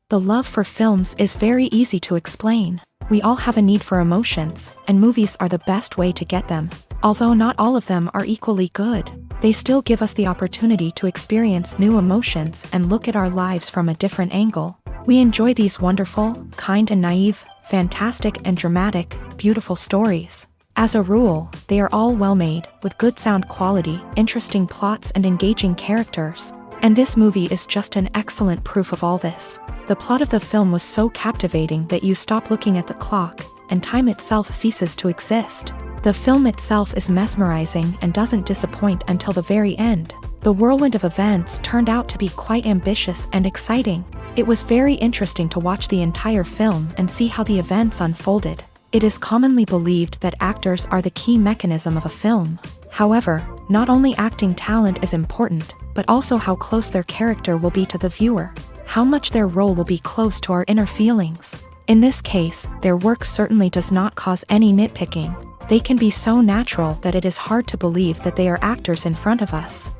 The love for films is very easy to explain. We all have a need for emotions, and movies are the best way to get them. Although not all of them are equally good, they still give us the opportunity to experience new emotions and look at our lives from a different angle. We enjoy these wonderful, kind and naive, fantastic and dramatic, beautiful stories. As a rule, they are all well made, with good sound quality, interesting plots and engaging characters. And this movie is just an excellent proof of all this. The plot of the film was so captivating that you stop looking at the clock, and time itself ceases to exist. The film itself is mesmerizing and doesn't disappoint until the very end. The whirlwind of events turned out to be quite ambitious and exciting. It was very interesting to watch the entire film and see how the events unfolded. It is commonly believed that actors are the key mechanism of a film. However, not only acting talent is important, but also how close their character will be to the viewer. How much their role will be close to our inner feelings. In this case, their work certainly does not cause any nitpicking. They can be so natural that it is hard to believe that they are actors in front of us.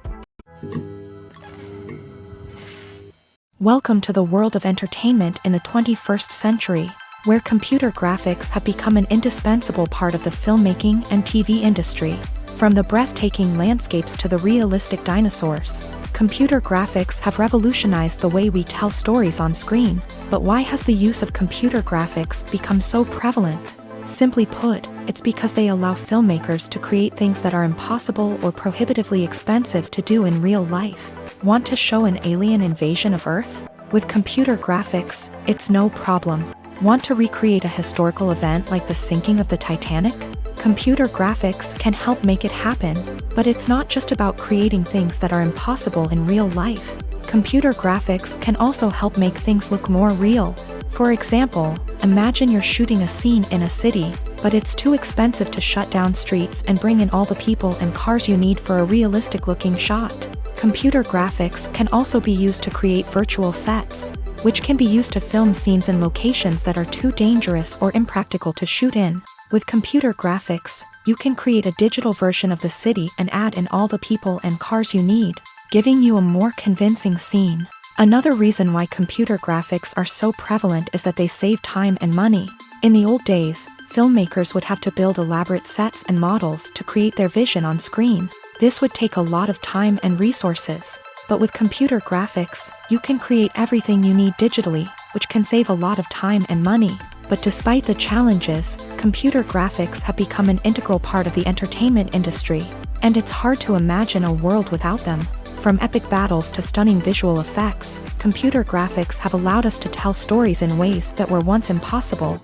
Welcome to the world of entertainment in the 21st century, where computer graphics have become an indispensable part of the filmmaking and TV industry. From the breathtaking landscapes to the realistic dinosaurs, computer graphics have revolutionized the way we tell stories on screen. But why has the use of computer graphics become so prevalent? Simply put, it's because they allow filmmakers to create things that are impossible or prohibitively expensive to do in real life. Want to show an alien invasion of Earth? With computer graphics, it's no problem. Want to recreate a historical event like the sinking of the Titanic? Computer graphics can help make it happen, but it's not just about creating things that are impossible in real life. Computer graphics can also help make things look more real. For example, imagine you're shooting a scene in a city, but it's too expensive to shut down streets and bring in all the people and cars you need for a realistic-looking shot. Computer graphics can also be used to create virtual sets, which can be used to film scenes in locations that are too dangerous or impractical to shoot in. With computer graphics, you can create a digital version of the city and add in all the people and cars you need, giving you a more convincing scene. Another reason why computer graphics are so prevalent is that they save time and money. In the old days, filmmakers would have to build elaborate sets and models to create their vision on screen. This would take a lot of time and resources. But with computer graphics, you can create everything you need digitally, which can save a lot of time and money. But despite the challenges, computer graphics have become an integral part of the entertainment industry, and it's hard to imagine a world without them. From epic battles to stunning visual effects, computer graphics have allowed us to tell stories in ways that were once impossible.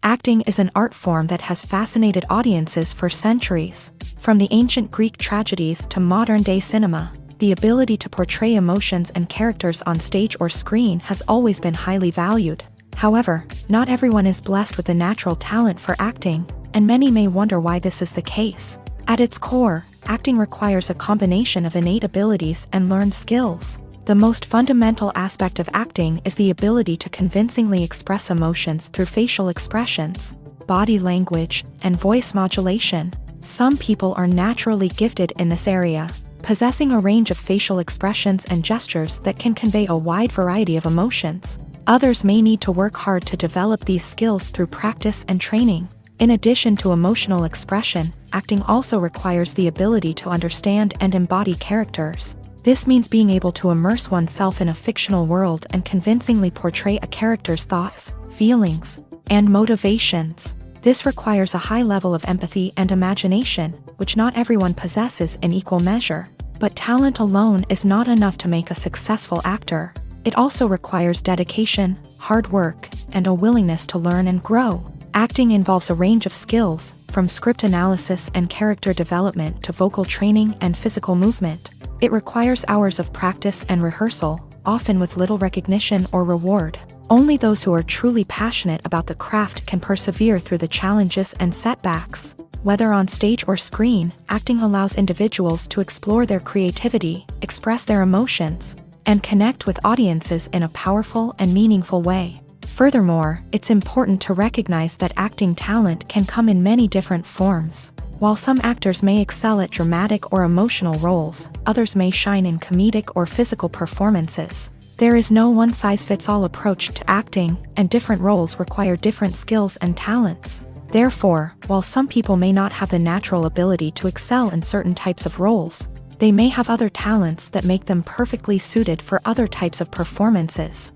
Acting is an art form that has fascinated audiences for centuries. From the ancient Greek tragedies to modern-day cinema, the ability to portray emotions and characters on stage or screen has always been highly valued. However, not everyone is blessed with the natural talent for acting, and many may wonder why this is the case. At its core, acting requires a combination of innate abilities and learned skills. The most fundamental aspect of acting is the ability to convincingly express emotions through facial expressions, body language, and voice modulation. Some people are naturally gifted in this area, possessing a range of facial expressions and gestures that can convey a wide variety of emotions. Others may need to work hard to develop these skills through practice and training. In addition to emotional expression, acting also requires the ability to understand and embody characters. This means being able to immerse oneself in a fictional world and convincingly portray a character's thoughts, feelings, and motivations. This requires a high level of empathy and imagination, which not everyone possesses in equal measure. But talent alone is not enough to make a successful actor. It also requires dedication, hard work, and a willingness to learn and grow. Acting involves a range of skills, from script analysis and character development to vocal training and physical movement. It requires hours of practice and rehearsal, often with little recognition or reward. Only those who are truly passionate about the craft can persevere through the challenges and setbacks. Whether on stage or screen, acting allows individuals to explore their creativity, express their emotions, and connect with audiences in a powerful and meaningful way. Furthermore, it's important to recognize that acting talent can come in many different forms. While some actors may excel at dramatic or emotional roles, others may shine in comedic or physical performances. There is no one-size-fits-all approach to acting, and different roles require different skills and talents. Therefore, while some people may not have the natural ability to excel in certain types of roles, they may have other talents that make them perfectly suited for other types of performances.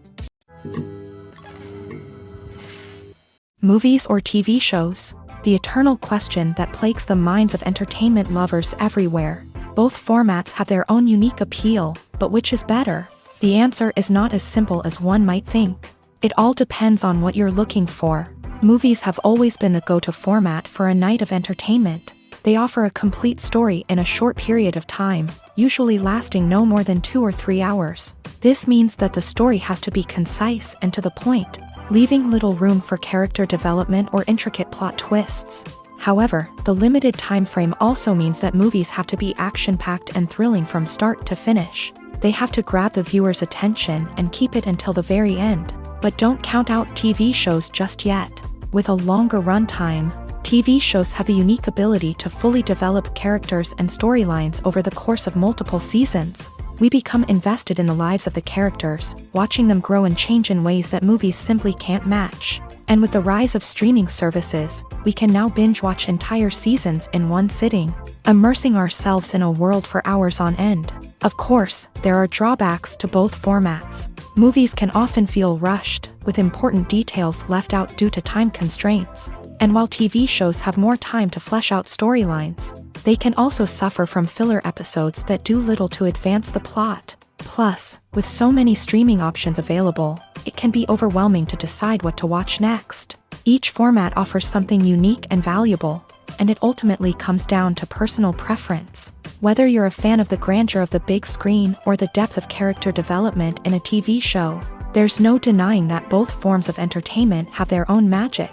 Movies or TV shows? The eternal question that plagues the minds of entertainment lovers everywhere. Both formats have their own unique appeal, but which is better? The answer is not as simple as one might think. It all depends on what you're looking for. Movies have always been the go-to format for a night of entertainment. They offer a complete story in a short period of time, usually lasting no more than 2 or 3 hours. This means that the story has to be concise and to the point, leaving little room for character development or intricate plot twists. However, the limited time frame also means that movies have to be action-packed and thrilling from start to finish. They have to grab the viewer's attention and keep it until the very end. But don't count out TV shows just yet. With a longer runtime, TV shows have the unique ability to fully develop characters and storylines over the course of multiple seasons. We become invested in the lives of the characters, watching them grow and change in ways that movies simply can't match. And with the rise of streaming services, we can now binge-watch entire seasons in one sitting, immersing ourselves in a world for hours on end. Of course, there are drawbacks to both formats. Movies can often feel rushed, with important details left out due to time constraints. And while TV shows have more time to flesh out storylines, they can also suffer from filler episodes that do little to advance the plot. Plus, with so many streaming options available, it can be overwhelming to decide what to watch next. Each format offers something unique and valuable, and it ultimately comes down to personal preference. Whether you're a fan of the grandeur of the big screen or the depth of character development in a TV show, there's no denying that both forms of entertainment have their own magic.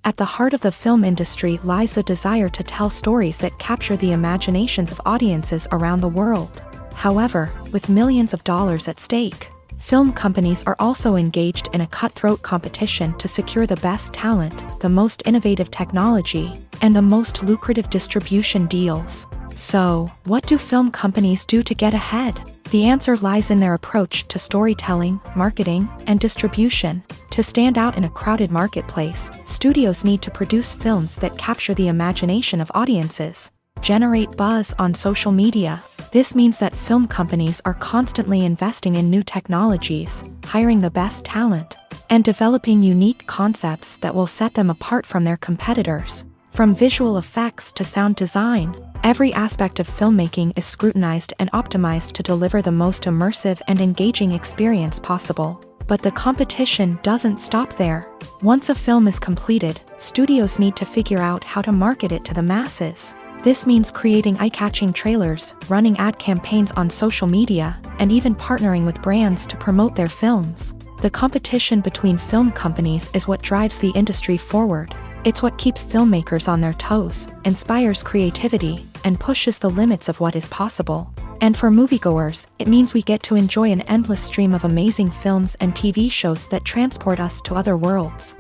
At the heart of the film industry lies the desire to tell stories that capture the imaginations of audiences around the world. However, with millions of dollars at stake, film companies are also engaged in a cutthroat competition to secure the best talent, the most innovative technology, and the most lucrative distribution deals. So, what do film companies do to get ahead? The answer lies in their approach to storytelling, marketing, and distribution. To stand out in a crowded marketplace, studios need to produce films that capture the imagination of audiences, generate buzz on social media. This means that film companies are constantly investing in new technologies, hiring the best talent, and developing unique concepts that will set them apart from their competitors. From visual effects to sound design, every aspect of filmmaking is scrutinized and optimized to deliver the most immersive and engaging experience possible. But the competition doesn't stop there. Once a film is completed, studios need to figure out how to market it to the masses. This means creating eye-catching trailers, running ad campaigns on social media, and even partnering with brands to promote their films. The competition between film companies is what drives the industry forward. It's what keeps filmmakers on their toes, inspires creativity, and pushes the limits of what is possible. And for moviegoers, it means we get to enjoy an endless stream of amazing films and TV shows that transport us to other worlds.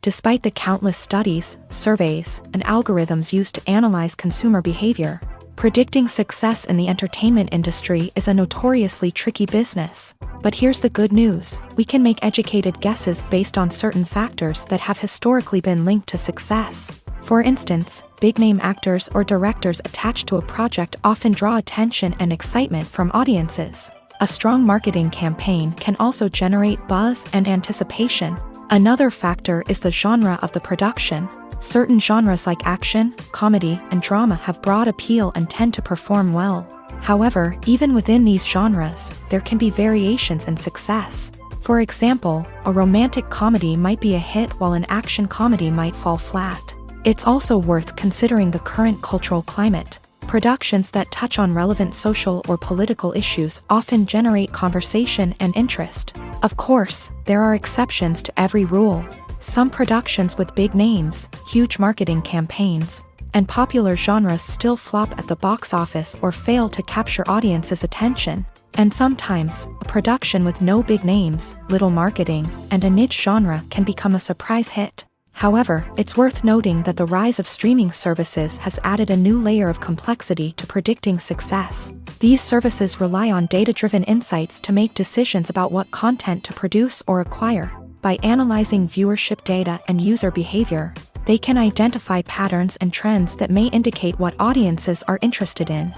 Despite the countless studies, surveys, and algorithms used to analyze consumer behavior, predicting success in the entertainment industry is a notoriously tricky business. But here's the good news: we can make educated guesses based on certain factors that have historically been linked to success. For instance, big-name actors or directors attached to a project often draw attention and excitement from audiences. A strong marketing campaign can also generate buzz and anticipation. Another factor is the genre of the production. Certain genres like action, comedy, and drama have broad appeal and tend to perform well. However, even within these genres, there can be variations in success. For example, a romantic comedy might be a hit while an action comedy might fall flat. It's also worth considering the current cultural climate. Productions that touch on relevant social or political issues often generate conversation and interest. Of course, there are exceptions to every rule. Some productions with big names, huge marketing campaigns, and popular genres still flop at the box office or fail to capture audiences' attention. And sometimes, a production with no big names, little marketing, and a niche genre can become a surprise hit. However, it's worth noting that the rise of streaming services has added a new layer of complexity to predicting success. These services rely on data-driven insights to make decisions about what content to produce or acquire. By analyzing viewership data and user behavior, they can identify patterns and trends that may indicate what audiences are interested in.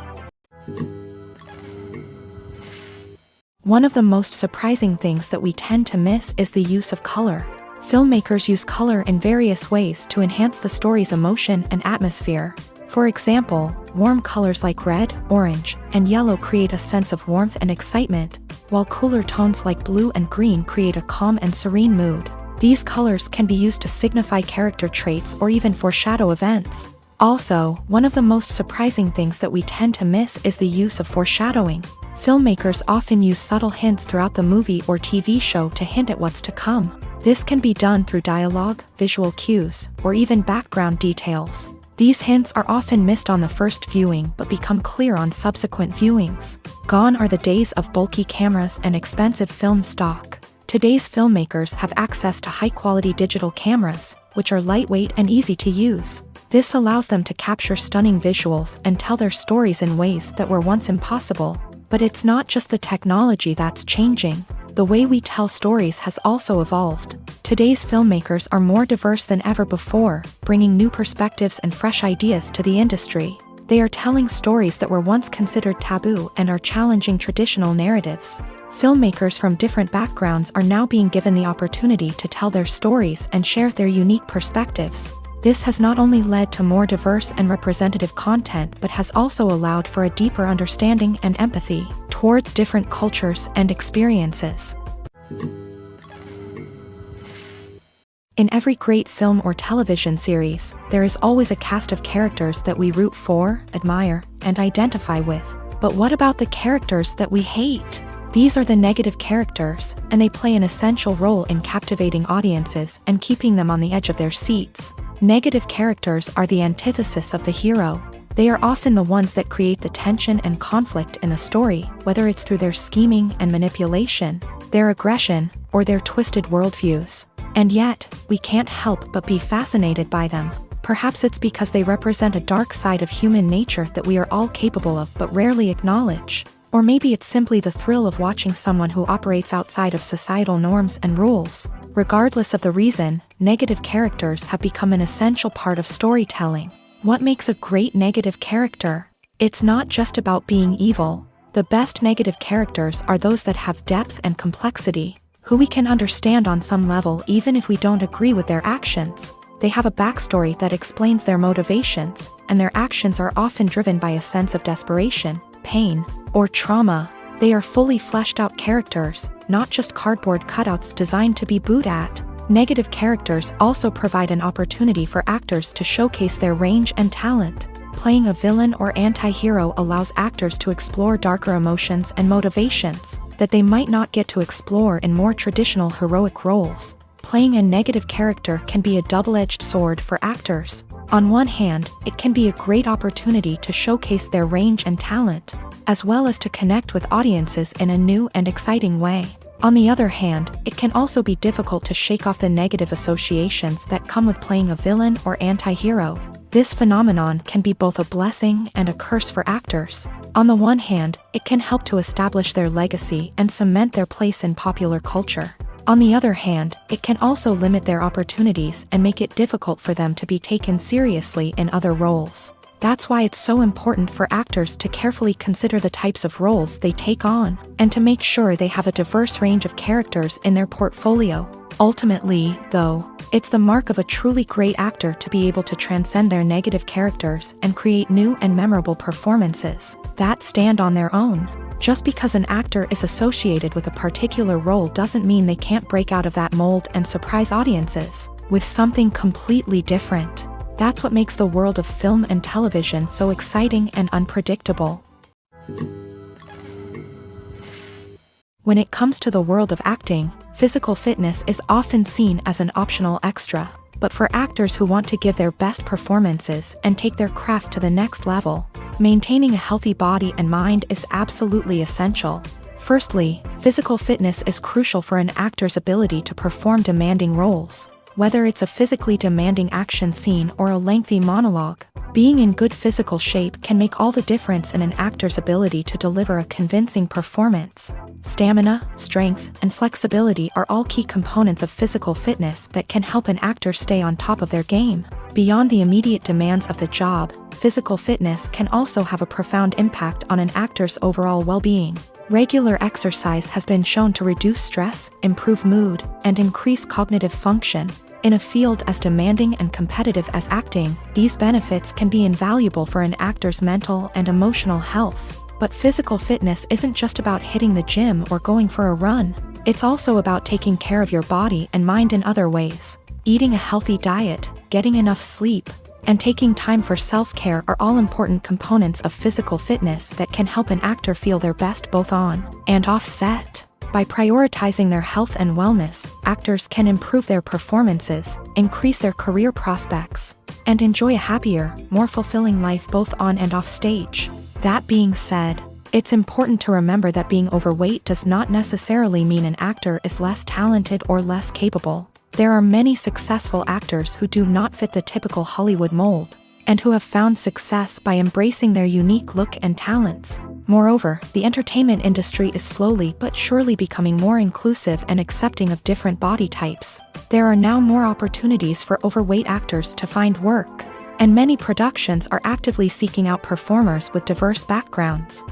One of the most surprising things that we tend to miss is the use of color. Filmmakers use color in various ways to enhance the story's emotion and atmosphere. For example, warm colors like red, orange, and yellow create a sense of warmth and excitement, while cooler tones like blue and green create a calm and serene mood. These colors can be used to signify character traits or even foreshadow events. Also, one of the most surprising things that we tend to miss is the use of foreshadowing. Filmmakers often use subtle hints throughout the movie or TV show to hint at what's to come. This can be done through dialogue, visual cues, or even background details. These hints are often missed on the first viewing but become clear on subsequent viewings. Gone are the days of bulky cameras and expensive film stock. Today's filmmakers have access to high-quality digital cameras, which are lightweight and easy to use. This allows them to capture stunning visuals and tell their stories in ways that were once impossible. But it's not just the technology that's changing. The way we tell stories has also evolved. Today's filmmakers are more diverse than ever before, bringing new perspectives and fresh ideas to the industry. They are telling stories that were once considered taboo and are challenging traditional narratives. Filmmakers from different backgrounds are now being given the opportunity to tell their stories and share their unique perspectives. This has not only led to more diverse and representative content but has also allowed for a deeper understanding and empathy towards different cultures and experiences. In every great film or television series, there is always a cast of characters that we root for, admire, and identify with. But what about the characters that we hate? These are the negative characters, and they play an essential role in captivating audiences and keeping them on the edge of their seats. Negative characters are the antithesis of the hero. They are often the ones that create the tension and conflict in the story, whether it's through their scheming and manipulation, their aggression, or their twisted worldviews. And yet, we can't help but be fascinated by them. Perhaps it's because they represent a dark side of human nature that we are all capable of but rarely acknowledge. Or maybe it's simply the thrill of watching someone who operates outside of societal norms and rules. Regardless of the reason, negative characters have become an essential part of storytelling. What makes a great negative character? It's not just about being evil. The best negative characters are those that have depth and complexity, who we can understand on some level even if we don't agree with their actions. They have a backstory that explains their motivations, and their actions are often driven by a sense of desperation, pain, or trauma. They are fully fleshed out characters, not just cardboard cutouts designed to be booed at. Negative characters also provide an opportunity for actors to showcase their range and talent. Playing a villain or anti-hero allows actors to explore darker emotions and motivations that they might not get to explore in more traditional heroic roles. Playing a negative character can be a double-edged sword for actors. On one hand, it can be a great opportunity to showcase their range and talent, as well as to connect with audiences in a new and exciting way. On the other hand, it can also be difficult to shake off the negative associations that come with playing a villain or anti-hero. This phenomenon can be both a blessing and a curse for actors. On the one hand, it can help to establish their legacy and cement their place in popular culture. On the other hand, it can also limit their opportunities and make it difficult for them to be taken seriously in other roles. That's why it's so important for actors to carefully consider the types of roles they take on, and to make sure they have a diverse range of characters in their portfolio. Ultimately, though, it's the mark of a truly great actor to be able to transcend their negative characters and create new and memorable performances that stand on their own. Just because an actor is associated with a particular role doesn't mean they can't break out of that mold and surprise audiences with something completely different. That's what makes the world of film and television so exciting and unpredictable. When it comes to the world of acting, physical fitness is often seen as an optional extra. But for actors who want to give their best performances and take their craft to the next level, maintaining a healthy body and mind is absolutely essential. Firstly, physical fitness is crucial for an actor's ability to perform demanding roles. Whether it's a physically demanding action scene or a lengthy monologue, being in good physical shape can make all the difference in an actor's ability to deliver a convincing performance. Stamina, strength, and flexibility are all key components of physical fitness that can help an actor stay on top of their game. Beyond the immediate demands of the job, physical fitness can also have a profound impact on an actor's overall well-being. Regular exercise has been shown to reduce stress, improve mood, and increase cognitive function. In a field as demanding and competitive as acting, these benefits can be invaluable for an actor's mental and emotional health. But physical fitness isn't just about hitting the gym or going for a run. It's also about taking care of your body and mind in other ways. Eating a healthy diet, getting enough sleep, and taking time for self-care are all important components of physical fitness that can help an actor feel their best both on and off set. By prioritizing their health and wellness, actors can improve their performances, increase their career prospects, and enjoy a happier, more fulfilling life both on and off stage. That being said, it's important to remember that being overweight does not necessarily mean an actor is less talented or less capable. There are many successful actors who do not fit the typical Hollywood mold, and who have found success by embracing their unique look and talents. Moreover, the entertainment industry is slowly but surely becoming more inclusive and accepting of different body types. There are now more opportunities for overweight actors to find work, and many productions are actively seeking out performers with diverse backgrounds.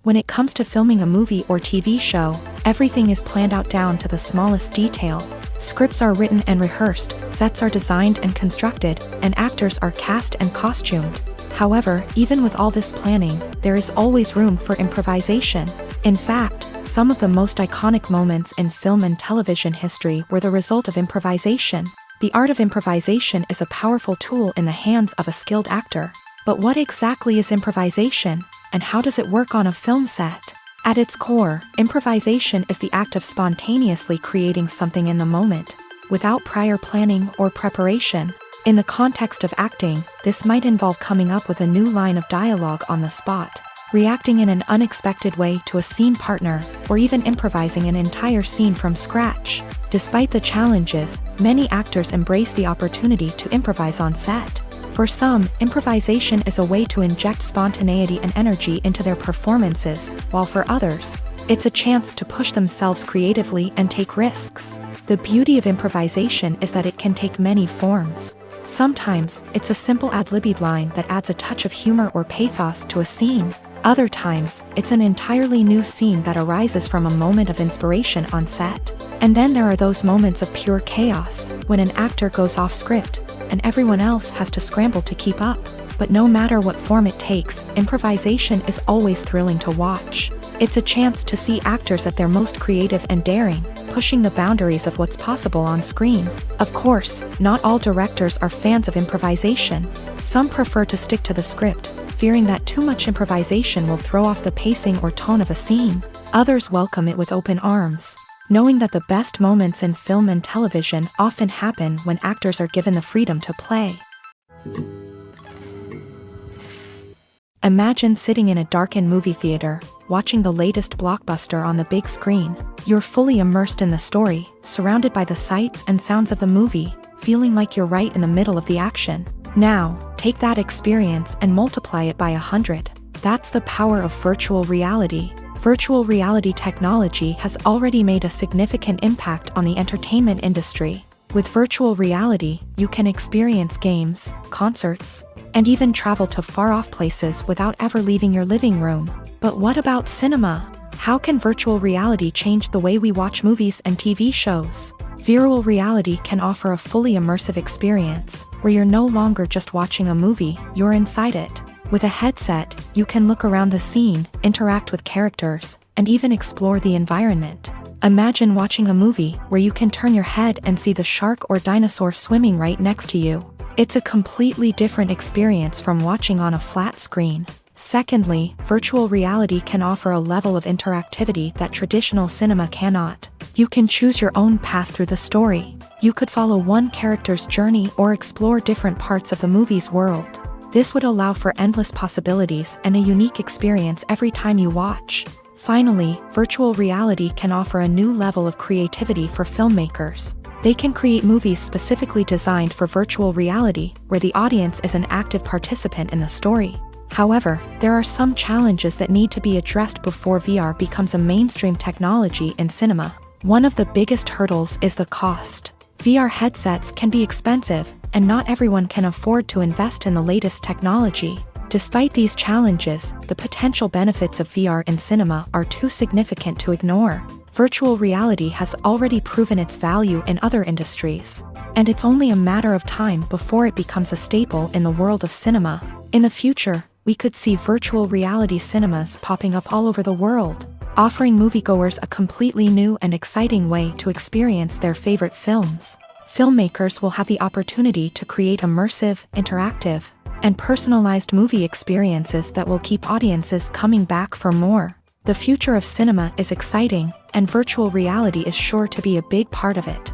When it comes to filming a movie or TV show, everything is planned out down to the smallest detail. Scripts are written and rehearsed, sets are designed and constructed, and actors are cast and costumed. However, even with all this planning, there is always room for improvisation. In fact, some of the most iconic moments in film and television history were the result of improvisation. The art of improvisation is a powerful tool in the hands of a skilled actor. But what exactly is improvisation, and how does it work on a film set? At its core, improvisation is the act of spontaneously creating something in the moment, without prior planning or preparation. In the context of acting, this might involve coming up with a new line of dialogue on the spot, reacting in an unexpected way to a scene partner, or even improvising an entire scene from scratch. Despite the challenges, many actors embrace the opportunity to improvise on set. For some, improvisation is a way to inject spontaneity and energy into their performances, while for others, it's a chance to push themselves creatively and take risks. The beauty of improvisation is that it can take many forms. Sometimes, it's a simple ad-libbed line that adds a touch of humor or pathos to a scene. Other times, it's an entirely new scene that arises from a moment of inspiration on set. And then there are those moments of pure chaos, when an actor goes off script, and everyone else has to scramble to keep up. But no matter what form it takes, improvisation is always thrilling to watch. It's a chance to see actors at their most creative and daring, pushing the boundaries of what's possible on screen. Of course, not all directors are fans of improvisation. Some prefer to stick to the script, fearing that too much improvisation will throw off the pacing or tone of a scene. Others welcome it with open arms, knowing that the best moments in film and television often happen when actors are given the freedom to play. Imagine sitting in a darkened movie theater, watching the latest blockbuster on the big screen. You're fully immersed in the story, surrounded by the sights and sounds of the movie, feeling like you're right in the middle of the action. Now, take that experience and multiply it by 100. That's the power of virtual reality. Virtual reality technology has already made a significant impact on the entertainment industry. With virtual reality, you can experience games, concerts, and even travel to far-off places without ever leaving your living room. But what about cinema? How can virtual reality change the way we watch movies and TV shows? Virtual reality can offer a fully immersive experience, where you're no longer just watching a movie, you're inside it. With a headset, you can look around the scene, interact with characters, and even explore the environment. Imagine watching a movie where you can turn your head and see the shark or dinosaur swimming right next to you. It's a completely different experience from watching on a flat screen. Secondly, virtual reality can offer a level of interactivity that traditional cinema cannot. You can choose your own path through the story. You could follow one character's journey or explore different parts of the movie's world. This would allow for endless possibilities and a unique experience every time you watch. Finally, virtual reality can offer a new level of creativity for filmmakers. They can create movies specifically designed for virtual reality, where the audience is an active participant in the story. However, there are some challenges that need to be addressed before VR becomes a mainstream technology in cinema. One of the biggest hurdles is the cost. VR headsets can be expensive, and not everyone can afford to invest in the latest technology. Despite these challenges, the potential benefits of VR in cinema are too significant to ignore. Virtual reality has already proven its value in other industries, and it's only a matter of time before it becomes a staple in the world of cinema. In the future, we could see virtual reality cinemas popping up all over the world, offering moviegoers a completely new and exciting way to experience their favorite films. Filmmakers will have the opportunity to create immersive, interactive, and personalized movie experiences that will keep audiences coming back for more. The future of cinema is exciting, and virtual reality is sure to be a big part of it.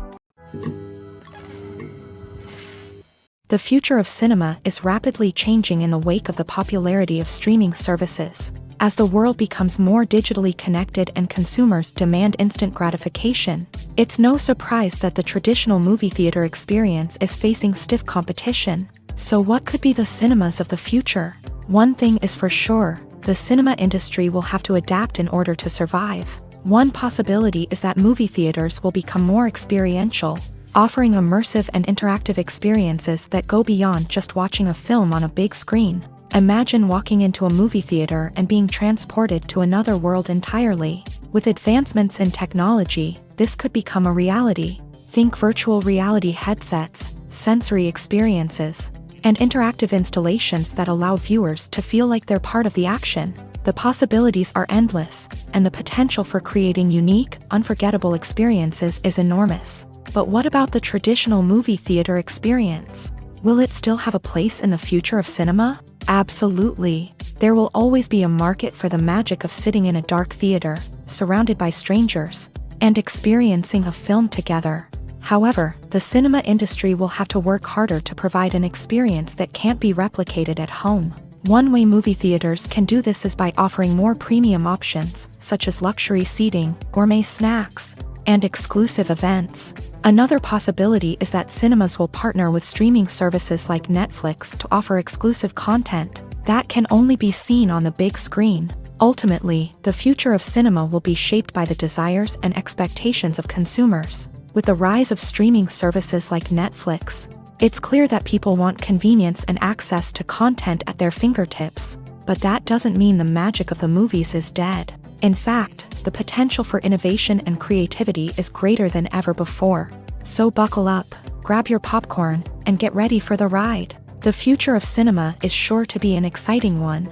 The future of cinema is rapidly changing in the wake of the popularity of streaming services. As the world becomes more digitally connected and consumers demand instant gratification, it's no surprise that the traditional movie theater experience is facing stiff competition. So what could be the cinemas of the future? One thing is for sure, the cinema industry will have to adapt in order to survive. One possibility is that movie theaters will become more experiential, offering immersive and interactive experiences that go beyond just watching a film on a big screen. Imagine walking into a movie theater and being transported to another world entirely. With advancements in technology, this could become a reality. Think virtual reality headsets, sensory experiences, and interactive installations that allow viewers to feel like they're part of the action. The possibilities are endless, and the potential for creating unique, unforgettable experiences is enormous. But what about the traditional movie theater experience? Will it still have a place in the future of cinema? Absolutely. There will always be a market for the magic of sitting in a dark theater, surrounded by strangers, and experiencing a film together. However, the cinema industry will have to work harder to provide an experience that can't be replicated at home. One way movie theaters can do this is by offering more premium options, such as luxury seating, gourmet snacks, and exclusive events. Another possibility is that cinemas will partner with streaming services like Netflix to offer exclusive content that can only be seen on the big screen. Ultimately, the future of cinema will be shaped by the desires and expectations of consumers. With the rise of streaming services like Netflix, it's clear that people want convenience and access to content at their fingertips. But that doesn't mean the magic of the movies is dead. In fact, the potential for innovation and creativity is greater than ever before. So buckle up, grab your popcorn, and get ready for the ride. The future of cinema is sure to be an exciting one.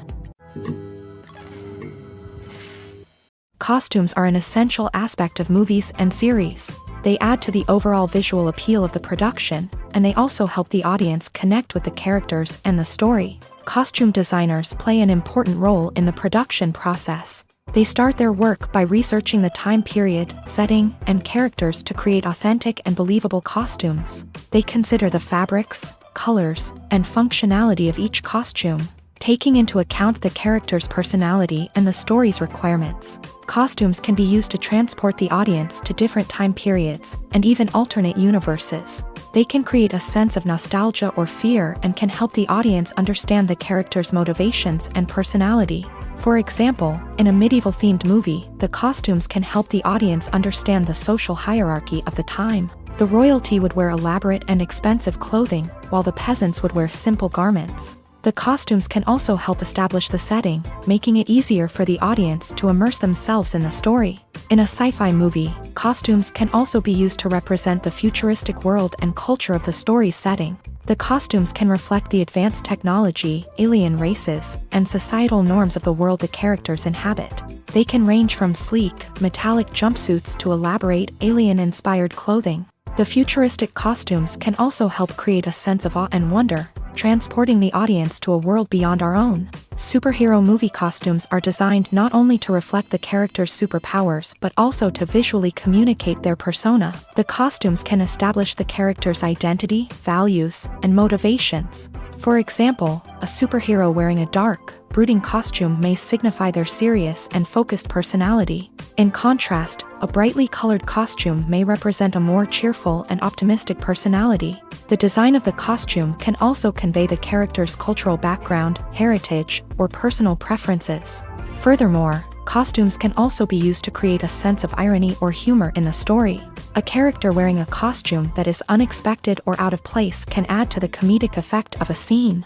Costumes are an essential aspect of movies and series. They add to the overall visual appeal of the production, and they also help the audience connect with the characters and the story. Costume designers play an important role in the production process. They start their work by researching the time period, setting, and characters to create authentic and believable costumes. They consider the fabrics, colors, and functionality of each costume, taking into account the character's personality and the story's requirements. Costumes can be used to transport the audience to different time periods and even alternate universes. They can create a sense of nostalgia or fear and can help the audience understand the character's motivations and personality. For example, in a medieval-themed movie, the costumes can help the audience understand the social hierarchy of the time. The royalty would wear elaborate and expensive clothing, while the peasants would wear simple garments. The costumes can also help establish the setting, making it easier for the audience to immerse themselves in the story. In a sci-fi movie, costumes can also be used to represent the futuristic world and culture of the story's setting. The costumes can reflect the advanced technology, alien races, and societal norms of the world the characters inhabit. They can range from sleek, metallic jumpsuits to elaborate, alien-inspired clothing. The futuristic costumes can also help create a sense of awe and wonder, transporting the audience to a world beyond our own. Superhero movie costumes are designed not only to reflect the character's superpowers but also to visually communicate their persona. The costumes can establish the character's identity, values, and motivations. For example, a superhero wearing a dark, brooding costume may signify their serious and focused personality. In contrast, a brightly colored costume may represent a more cheerful and optimistic personality. The design of the costume can also convey the character's cultural background, heritage, or personal preferences. Furthermore, costumes can also be used to create a sense of irony or humor in the story. A character wearing a costume that is unexpected or out of place can add to the comedic effect of a scene.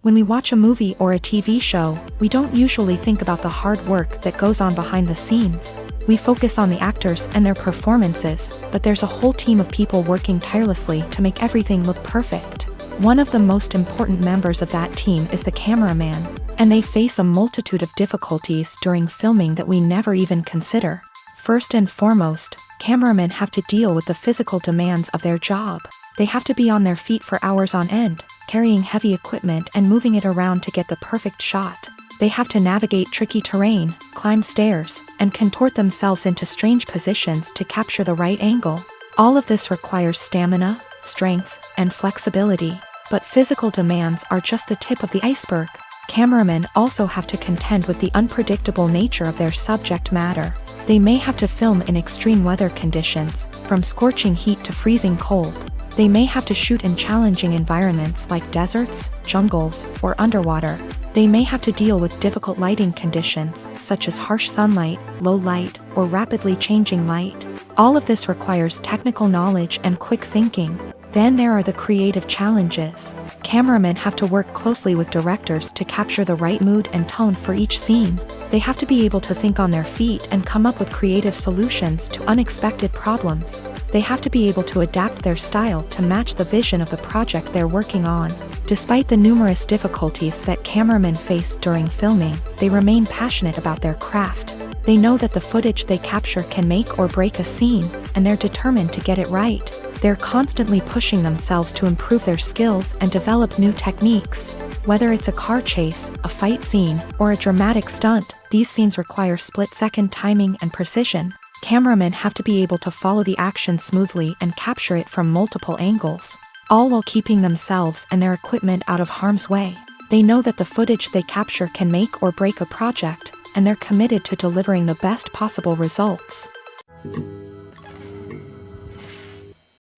When we watch a movie or a TV show, we don't usually think about the hard work that goes on behind the scenes. We focus on the actors and their performances, but there's a whole team of people working tirelessly to make everything look perfect. One of the most important members of that team is the cameraman, and they face a multitude of difficulties during filming that we never even consider. First and foremost, cameramen have to deal with the physical demands of their job. They have to be on their feet for hours on end, carrying heavy equipment and moving it around to get the perfect shot. They have to navigate tricky terrain, climb stairs, and contort themselves into strange positions to capture the right angle. All of this requires stamina, strength, and flexibility. But physical demands are just the tip of the iceberg. Cameramen also have to contend with the unpredictable nature of their subject matter. They may have to film in extreme weather conditions, from scorching heat to freezing cold. They may have to shoot in challenging environments like deserts, jungles, or underwater. They may have to deal with difficult lighting conditions, such as harsh sunlight, low light, or rapidly changing light. All of this requires technical knowledge and quick thinking. Then there are the creative challenges. Cameramen have to work closely with directors to capture the right mood and tone for each scene. They have to be able to think on their feet and come up with creative solutions to unexpected problems. They have to be able to adapt their style to match the vision of the project they're working on. Despite the numerous difficulties that cameramen face during filming, they remain passionate about their craft. They know that the footage they capture can make or break a scene, and they're determined to get it right. They're constantly pushing themselves to improve their skills and develop new techniques. Whether it's a car chase, a fight scene, or a dramatic stunt, these scenes require split-second timing and precision. Cameramen have to be able to follow the action smoothly and capture it from multiple angles, all while keeping themselves and their equipment out of harm's way. They know that the footage they capture can make or break a project, and they're committed to delivering the best possible results.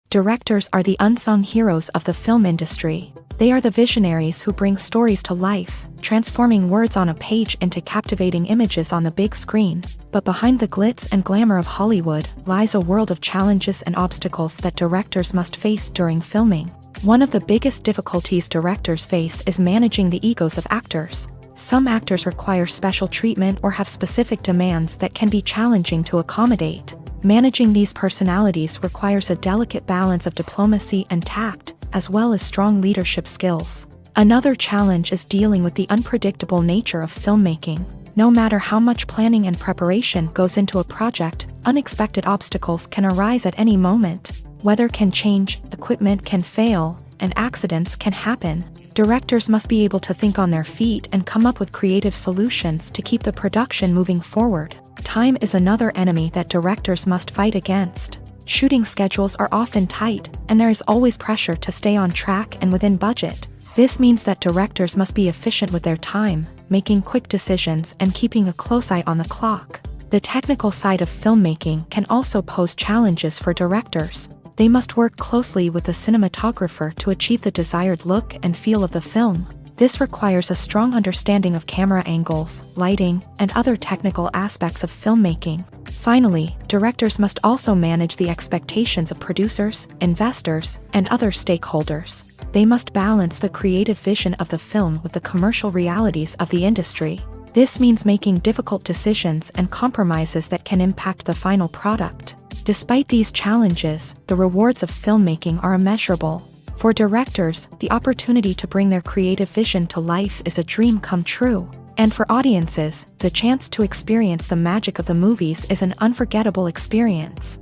Directors are the unsung heroes of the film industry. They are the visionaries who bring stories to life, transforming words on a page into captivating images on the big screen. But behind the glitz and glamour of Hollywood lies a world of challenges and obstacles that directors must face during filming. One of the biggest difficulties directors face is managing the egos of actors. Some actors require special treatment or have specific demands that can be challenging to accommodate. Managing these personalities requires a delicate balance of diplomacy and tact, as well as strong leadership skills. Another challenge is dealing with the unpredictable nature of filmmaking. No matter how much planning and preparation goes into a project, unexpected obstacles can arise at any moment. Weather can change, equipment can fail, and accidents can happen. Directors must be able to think on their feet and come up with creative solutions to keep the production moving forward. Time is another enemy that directors must fight against. Shooting schedules are often tight, and there is always pressure to stay on track and within budget. This means that directors must be efficient with their time, making quick decisions and keeping a close eye on the clock. The technical side of filmmaking can also pose challenges for directors. They must work closely with the cinematographer to achieve the desired look and feel of the film. This requires a strong understanding of camera angles, lighting, and other technical aspects of filmmaking. Finally, directors must also manage the expectations of producers, investors, and other stakeholders. They must balance the creative vision of the film with the commercial realities of the industry. This means making difficult decisions and compromises that can impact the final product. Despite these challenges, the rewards of filmmaking are immeasurable. For directors, the opportunity to bring their creative vision to life is a dream come true. And for audiences, the chance to experience the magic of the movies is an unforgettable experience.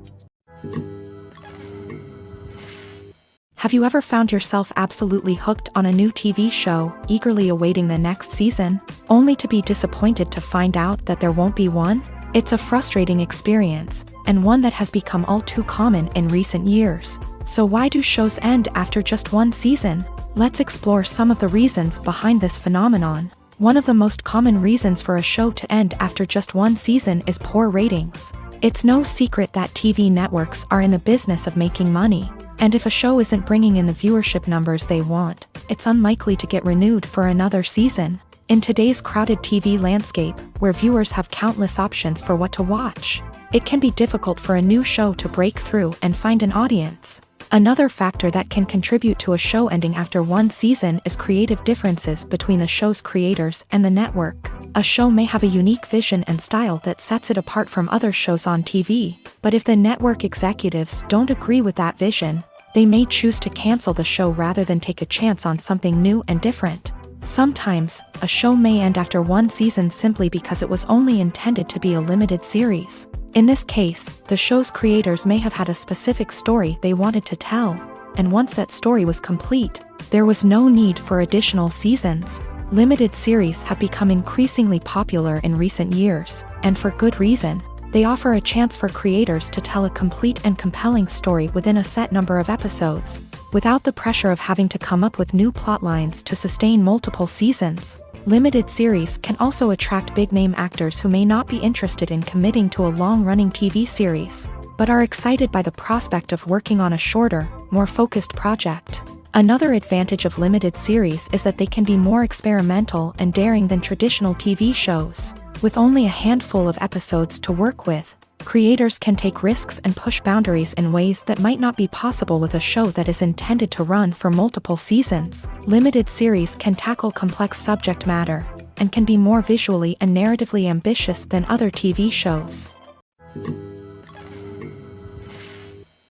Have you ever found yourself absolutely hooked on a new TV show, eagerly awaiting the next season, only to be disappointed to find out that there won't be one? It's a frustrating experience, and one that has become all too common in recent years. So why do shows end after just one season? Let's explore some of the reasons behind this phenomenon. One of the most common reasons for a show to end after just one season is poor ratings. It's no secret that TV networks are in the business of making money, and if a show isn't bringing in the viewership numbers they want, it's unlikely to get renewed for another season. In today's crowded TV landscape, where viewers have countless options for what to watch, it can be difficult for a new show to break through and find an audience. Another factor that can contribute to a show ending after one season is creative differences between the show's creators and the network. A show may have a unique vision and style that sets it apart from other shows on TV, but if the network executives don't agree with that vision, they may choose to cancel the show rather than take a chance on something new and different. Sometimes, a show may end after one season simply because it was only intended to be a limited series. In this case, the show's creators may have had a specific story they wanted to tell, and once that story was complete, there was no need for additional seasons. Limited series have become increasingly popular in recent years, and for good reason. They offer a chance for creators to tell a complete and compelling story within a set number of episodes, without the pressure of having to come up with new plotlines to sustain multiple seasons. Limited series can also attract big-name actors who may not be interested in committing to a long-running TV series, but are excited by the prospect of working on a shorter, more focused project. Another advantage of limited series is that they can be more experimental and daring than traditional TV shows. With only a handful of episodes to work with, creators can take risks and push boundaries in ways that might not be possible with a show that is intended to run for multiple seasons. Limited series can tackle complex subject matter, and can be more visually and narratively ambitious than other TV shows.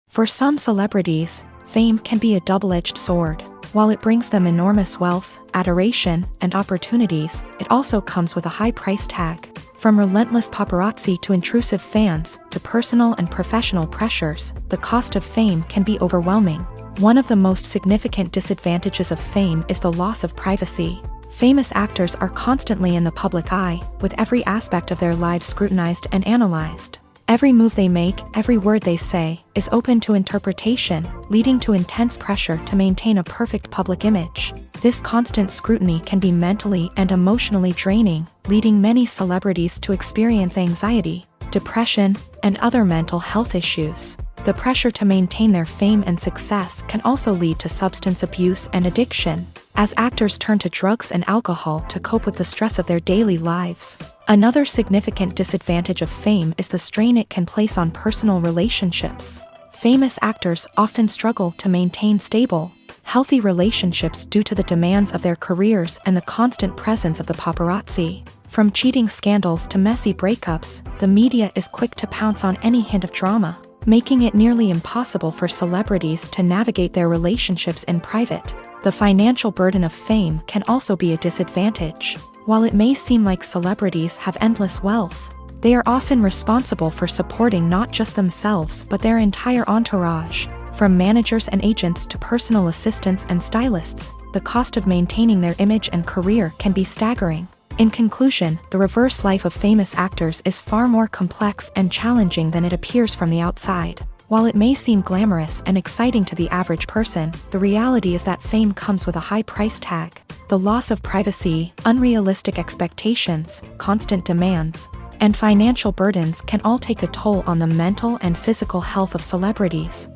For some celebrities, fame can be a double-edged sword. While it brings them enormous wealth, adoration, and opportunities, it also comes with a high price tag. From relentless paparazzi to intrusive fans, to personal and professional pressures, the cost of fame can be overwhelming. One of the most significant disadvantages of fame is the loss of privacy. Famous actors are constantly in the public eye, with every aspect of their lives scrutinized and analyzed. Every move they make, every word they say, is open to interpretation, leading to intense pressure to maintain a perfect public image. This constant scrutiny can be mentally and emotionally draining, leading many celebrities to experience anxiety, depression, and other mental health issues. The pressure to maintain their fame and success can also lead to substance abuse and addiction, as actors turn to drugs and alcohol to cope with the stress of their daily lives. Another significant disadvantage of fame is the strain it can place on personal relationships. Famous actors often struggle to maintain stable, healthy relationships due to the demands of their careers and the constant presence of the paparazzi. From cheating scandals to messy breakups, the media is quick to pounce on any hint of drama, making it nearly impossible for celebrities to navigate their relationships in private. The financial burden of fame can also be a disadvantage. While it may seem like celebrities have endless wealth, they are often responsible for supporting not just themselves but their entire entourage. From managers and agents to personal assistants and stylists, the cost of maintaining their image and career can be staggering. In conclusion, the reverse life of famous actors is far more complex and challenging than it appears from the outside. While it may seem glamorous and exciting to the average person, the reality is that fame comes with a high price tag. The loss of privacy, unrealistic expectations, constant demands, and financial burdens can all take a toll on the mental and physical health of celebrities.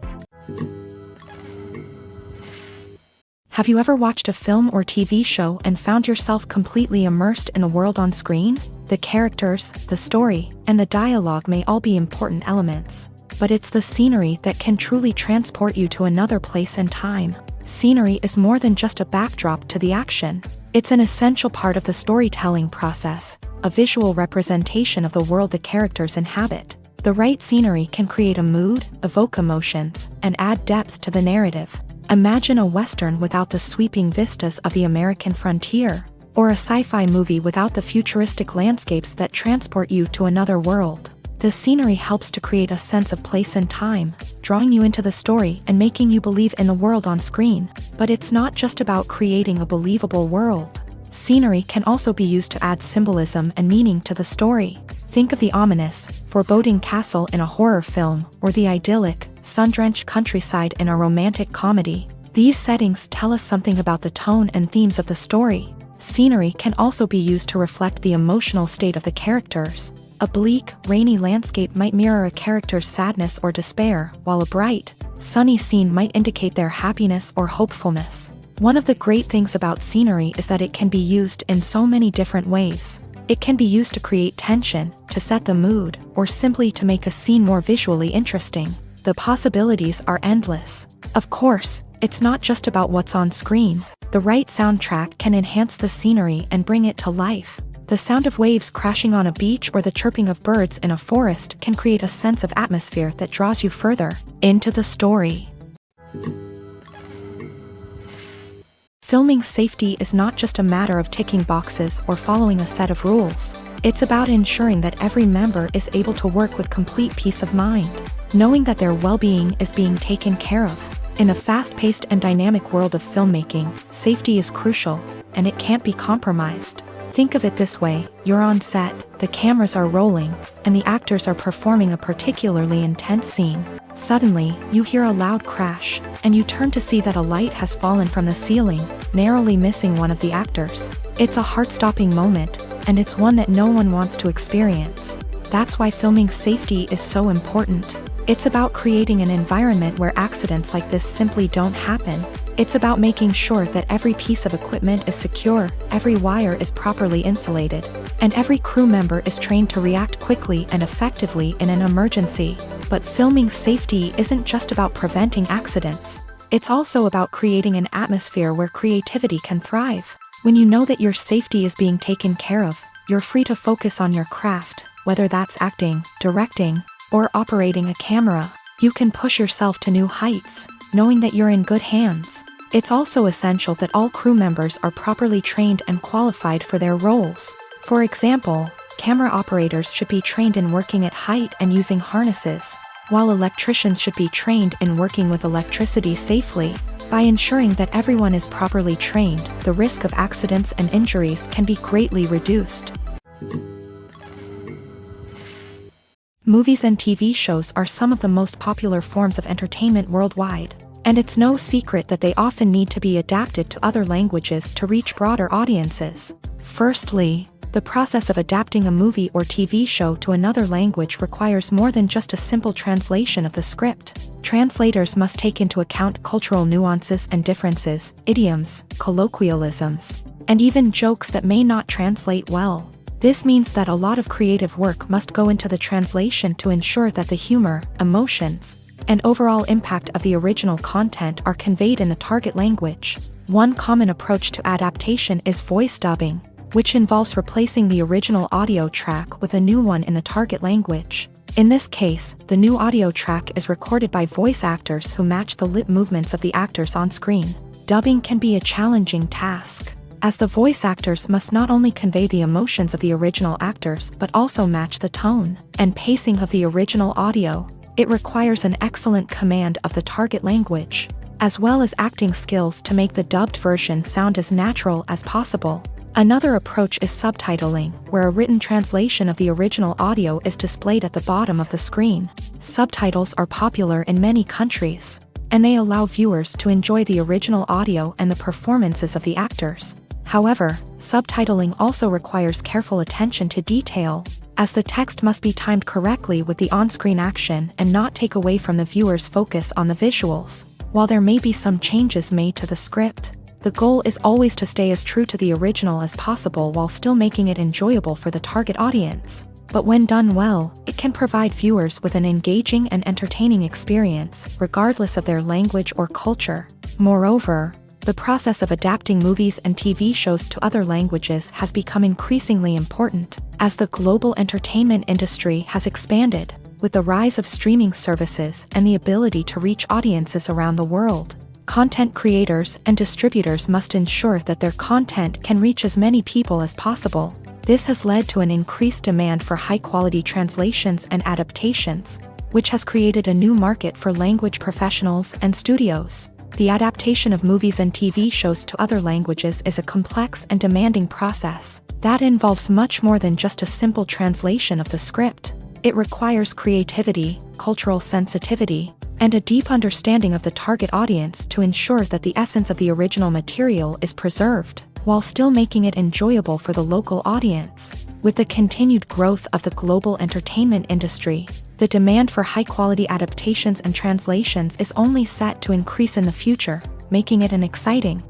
Have you ever watched a film or TV show and found yourself completely immersed in the world on screen? The characters, the story, and the dialogue may all be important elements, but it's the scenery that can truly transport you to another place and time. Scenery is more than just a backdrop to the action. It's an essential part of the storytelling process, a visual representation of the world the characters inhabit. The right scenery can create a mood, evoke emotions, and add depth to the narrative. Imagine a Western without the sweeping vistas of the American frontier, or a sci-fi movie without the futuristic landscapes that transport you to another world. The scenery helps to create a sense of place and time, drawing you into the story and making you believe in the world on screen. But it's not just about creating a believable world. Scenery can also be used to add symbolism and meaning to the story. Think of the ominous, foreboding castle in a horror film, or the idyllic, sun-drenched countryside in a romantic comedy. These settings tell us something about the tone and themes of the story. Scenery can also be used to reflect the emotional state of the characters. A bleak, rainy landscape might mirror a character's sadness or despair, while a bright, sunny scene might indicate their happiness or hopefulness. One of the great things about scenery is that it can be used in so many different ways. It can be used to create tension, to set the mood, or simply to make a scene more visually interesting. The possibilities are endless. Of course, it's not just about what's on screen. The right soundtrack can enhance the scenery and bring it to life. The sound of waves crashing on a beach or the chirping of birds in a forest can create a sense of atmosphere that draws you further into the story. Filming safety is not just a matter of ticking boxes or following a set of rules. It's about ensuring that every member is able to work with complete peace of mind, knowing that their well-being is being taken care of. In a fast-paced and dynamic world of filmmaking, safety is crucial, and it can't be compromised. Think of it this way: you're on set, the cameras are rolling, and the actors are performing a particularly intense scene. Suddenly, you hear a loud crash, and you turn to see that a light has fallen from the ceiling, narrowly missing one of the actors. It's a heart-stopping moment, and it's one that no one wants to experience. That's why filming safety is so important. It's about creating an environment where accidents like this simply don't happen. It's about making sure that every piece of equipment is secure, every wire is properly insulated, and every crew member is trained to react quickly and effectively in an emergency. But filming safety isn't just about preventing accidents. It's also about creating an atmosphere where creativity can thrive. When you know that your safety is being taken care of, you're free to focus on your craft, whether that's acting, directing, or operating a camera. You can push yourself to new heights, knowing that you're in good hands. It's also essential that all crew members are properly trained and qualified for their roles. For example, camera operators should be trained in working at height and using harnesses, while electricians should be trained in working with electricity safely. By ensuring that everyone is properly trained, the risk of accidents and injuries can be greatly reduced. Movies and TV shows are some of the most popular forms of entertainment worldwide, and it's no secret that they often need to be adapted to other languages to reach broader audiences. Firstly, the process of adapting a movie or TV show to another language requires more than just a simple translation of the script. Translators must take into account cultural nuances and differences, idioms, colloquialisms, and even jokes that may not translate well. This means that a lot of creative work must go into the translation to ensure that the humor, emotions, and overall impact of the original content are conveyed in the target language. One common approach to adaptation is voice dubbing, which involves replacing the original audio track with a new one in the target language. In this case, the new audio track is recorded by voice actors who match the lip movements of the actors on screen. Dubbing can be a challenging task, as the voice actors must not only convey the emotions of the original actors but also match the tone and pacing of the original audio. It requires an excellent command of the target language, as well as acting skills to make the dubbed version sound as natural as possible. Another approach is subtitling, where a written translation of the original audio is displayed at the bottom of the screen. Subtitles are popular in many countries, and they allow viewers to enjoy the original audio and the performances of the actors. However, subtitling also requires careful attention to detail, as the text must be timed correctly with the on-screen action and not take away from the viewer's focus on the visuals. While there may be some changes made to the script, The goal is always to stay as true to the original as possible while still making it enjoyable for the target audience. But when done well, it can provide viewers with an engaging and entertaining experience, regardless of their language or culture. Moreover, the process of adapting movies and TV shows to other languages has become increasingly important, as the global entertainment industry has expanded, with the rise of streaming services and the ability to reach audiences around the world. Content creators and distributors must ensure that their content can reach as many people as possible. This has led to an increased demand for high-quality translations and adaptations, which has created a new market for language professionals and studios. The adaptation of movies and TV shows to other languages is a complex and demanding process that involves much more than just a simple translation of the script. It requires creativity, cultural sensitivity, and a deep understanding of the target audience to ensure that the essence of the original material is preserved, while still making it enjoyable for the local audience. With the continued growth of the global entertainment industry, the demand for high-quality adaptations and translations is only set to increase in the future, making it an exciting.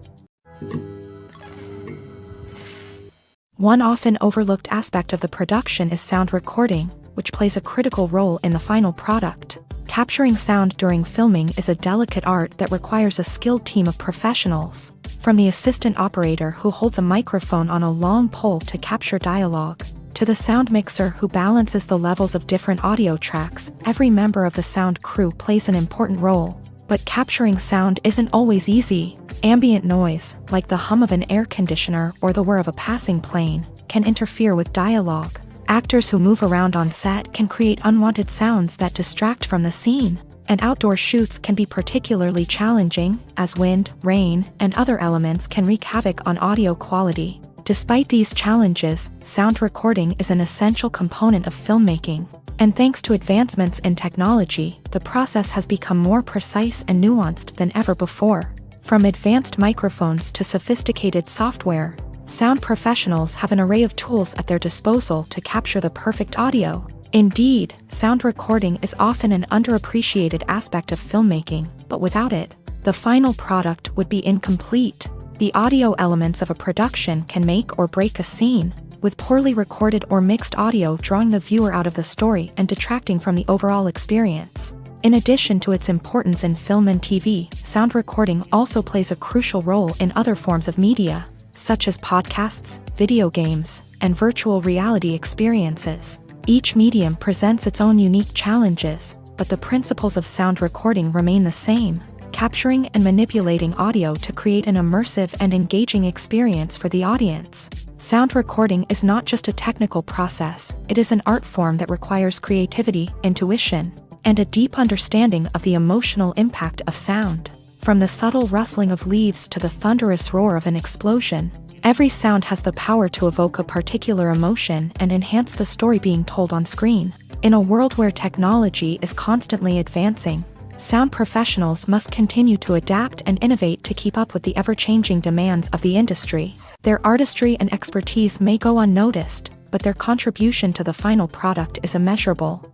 One often overlooked aspect of the production is sound recording, which plays a critical role in the final product. Capturing sound during filming is a delicate art that requires a skilled team of professionals, from the assistant operator who holds a microphone on a long pole to capture dialogue, to the sound mixer who balances the levels of different audio tracks. Every member of the sound crew plays an important role. But capturing sound isn't always easy. Ambient noise, like the hum of an air conditioner or the whir of a passing plane, can interfere with dialogue. Actors who move around on set can create unwanted sounds that distract from the scene, and outdoor shoots can be particularly challenging, as wind, rain, and other elements can wreak havoc on audio quality. Despite these challenges, sound recording is an essential component of filmmaking, and thanks to advancements in technology, the process has become more precise and nuanced than ever before. From advanced microphones to sophisticated software, sound professionals have an array of tools at their disposal to capture the perfect audio. Indeed, sound recording is often an underappreciated aspect of filmmaking, but without it, the final product would be incomplete. The audio elements of a production can make or break a scene, with poorly recorded or mixed audio drawing the viewer out of the story and detracting from the overall experience. In addition to its importance in film and TV, sound recording also plays a crucial role in other forms of media, such as podcasts, video games, and virtual reality experiences. Each medium presents its own unique challenges, but the principles of sound recording remain the same: capturing and manipulating audio to create an immersive and engaging experience for the audience. Sound recording is not just a technical process, it is an art form that requires creativity, intuition, and a deep understanding of the emotional impact of sound. From the subtle rustling of leaves to the thunderous roar of an explosion, every sound has the power to evoke a particular emotion and enhance the story being told on screen. In a world where technology is constantly advancing, sound professionals must continue to adapt and innovate to keep up with the ever-changing demands of the industry. Their artistry and expertise may go unnoticed, but their contribution to the final product is immeasurable.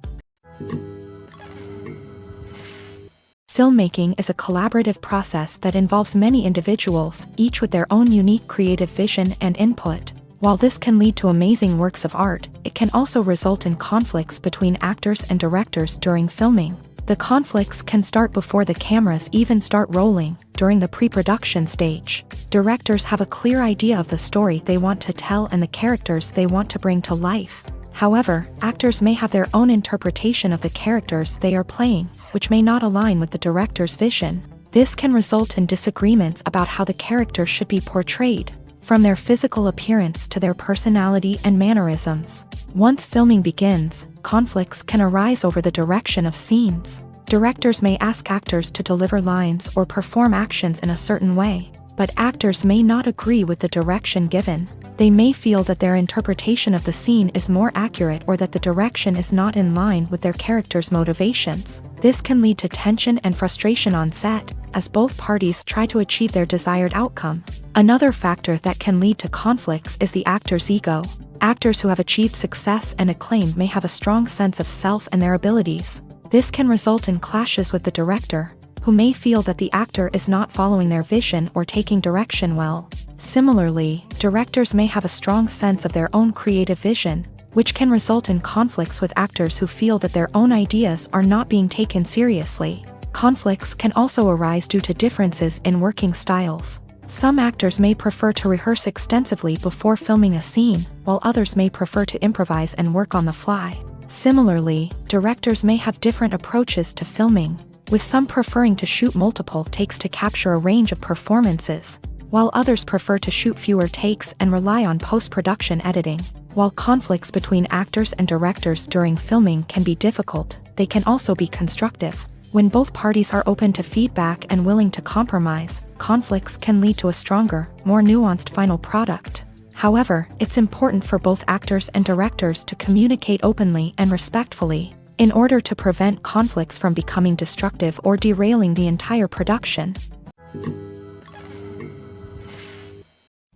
Filmmaking is a collaborative process that involves many individuals, each with their own unique creative vision and input. While this can lead to amazing works of art, it can also result in conflicts between actors and directors during filming. The conflicts can start before the cameras even start rolling, during the pre-production stage. Directors have a clear idea of the story they want to tell and the characters they want to bring to life. However, actors may have their own interpretation of the characters they are playing, which may not align with the director's vision. This can result in disagreements about how the character should be portrayed, from their physical appearance to their personality and mannerisms. Once filming begins, conflicts can arise over the direction of scenes. Directors may ask actors to deliver lines or perform actions in a certain way, but actors may not agree with the direction given. They may feel that their interpretation of the scene is more accurate or that the direction is not in line with their character's motivations. This can lead to tension and frustration on set, as both parties try to achieve their desired outcome. Another factor that can lead to conflicts is the actor's ego. Actors who have achieved success and acclaim may have a strong sense of self and their abilities. This can result in clashes with the director, who may feel that the actor is not following their vision or taking direction well. Similarly, directors may have a strong sense of their own creative vision, which can result in conflicts with actors who feel that their own ideas are not being taken seriously. Conflicts can also arise due to differences in working styles. Some actors may prefer to rehearse extensively before filming a scene, while others may prefer to improvise and work on the fly. Similarly, directors may have different approaches to filming, with some preferring to shoot multiple takes to capture a range of performances, while others prefer to shoot fewer takes and rely on post-production editing. While conflicts between actors and directors during filming can be difficult, they can also be constructive. When both parties are open to feedback and willing to compromise, conflicts can lead to a stronger, more nuanced final product. However, it's important for both actors and directors to communicate openly and respectfully, in order to prevent conflicts from becoming destructive or derailing the entire production.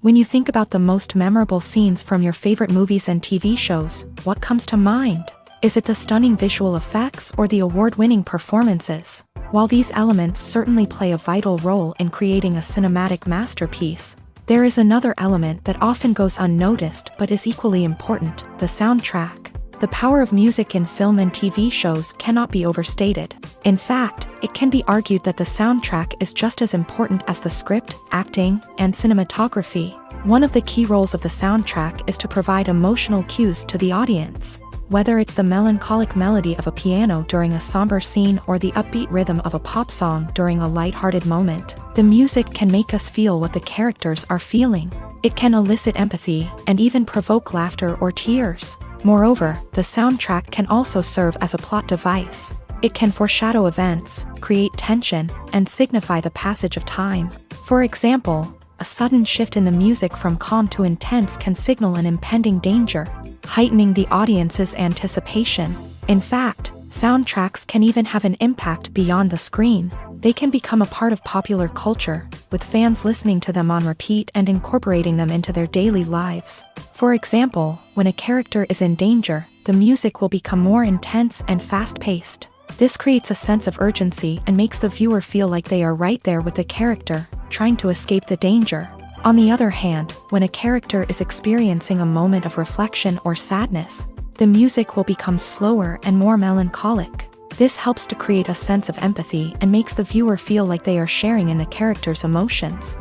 When you think about the most memorable scenes from your favorite movies and TV shows, what comes to mind? Is it the stunning visual effects or the award-winning performances? While these elements certainly play a vital role in creating a cinematic masterpiece, there is another element that often goes unnoticed but is equally important: the soundtrack. The power of music in film and TV shows cannot be overstated. In fact, it can be argued that the soundtrack is just as important as the script, acting, and cinematography. One of the key roles of the soundtrack is to provide emotional cues to the audience. Whether it's the melancholic melody of a piano during a somber scene or the upbeat rhythm of a pop song during a lighthearted moment, the music can make us feel what the characters are feeling. It can elicit empathy and even provoke laughter or tears. Moreover, the soundtrack can also serve as a plot device. It can foreshadow events, create tension, and signify the passage of time. For example, a sudden shift in the music from calm to intense can signal an impending danger, heightening the audience's anticipation. In fact, soundtracks can even have an impact beyond the screen. They can become a part of popular culture, with fans listening to them on repeat and incorporating them into their daily lives. For example, when a character is in danger, the music will become more intense and fast-paced. This creates a sense of urgency and makes the viewer feel like they are right there with the character, trying to escape the danger. On the other hand, when a character is experiencing a moment of reflection or sadness, the music will become slower and more melancholic. This helps to create a sense of empathy and makes the viewer feel like they are sharing in the character's emotions.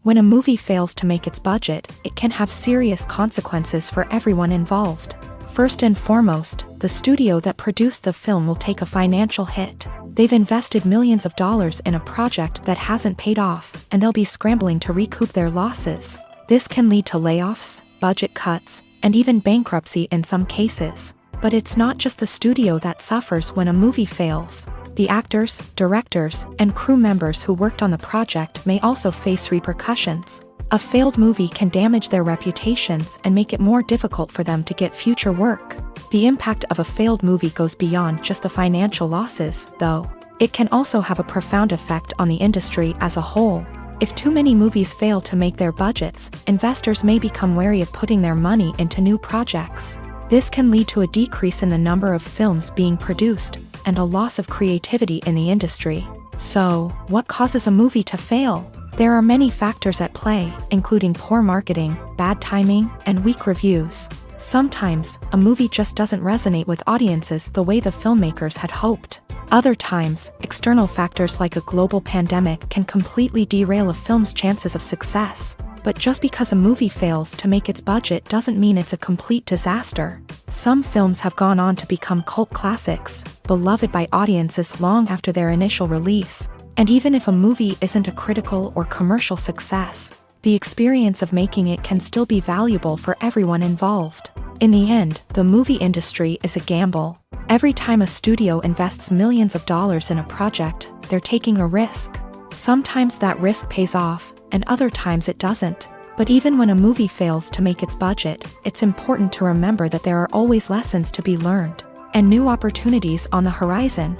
When a movie fails to make its budget, it can have serious consequences for everyone involved. First and foremost, the studio that produced the film will take a financial hit. They've invested millions of dollars in a project that hasn't paid off, and they'll be scrambling to recoup their losses. This can lead to layoffs, budget cuts, and even bankruptcy in some cases. But it's not just the studio that suffers when a movie fails. The actors, directors, and crew members who worked on the project may also face repercussions. A failed movie can damage their reputations and make it more difficult for them to get future work. The impact of a failed movie goes beyond just the financial losses, though. It can also have a profound effect on the industry as a whole. If too many movies fail to make their budgets, investors may become wary of putting their money into new projects. This can lead to a decrease in the number of films being produced, and a loss of creativity in the industry. So, what causes a movie to fail? There are many factors at play, including poor marketing, bad timing, and weak reviews. Sometimes, a movie just doesn't resonate with audiences the way the filmmakers had hoped. Other times, external factors like a global pandemic can completely derail a film's chances of success. But just because a movie fails to make its budget doesn't mean it's a complete disaster. Some films have gone on to become cult classics, beloved by audiences long after their initial release. And even if a movie isn't a critical or commercial success, the experience of making it can still be valuable for everyone involved. In the end, the movie industry is a gamble. Every time a studio invests millions of dollars in a project, they're taking a risk. Sometimes that risk pays off, and other times it doesn't. But even when a movie fails to make its budget, it's important to remember that there are always lessons to be learned, and new opportunities on the horizon.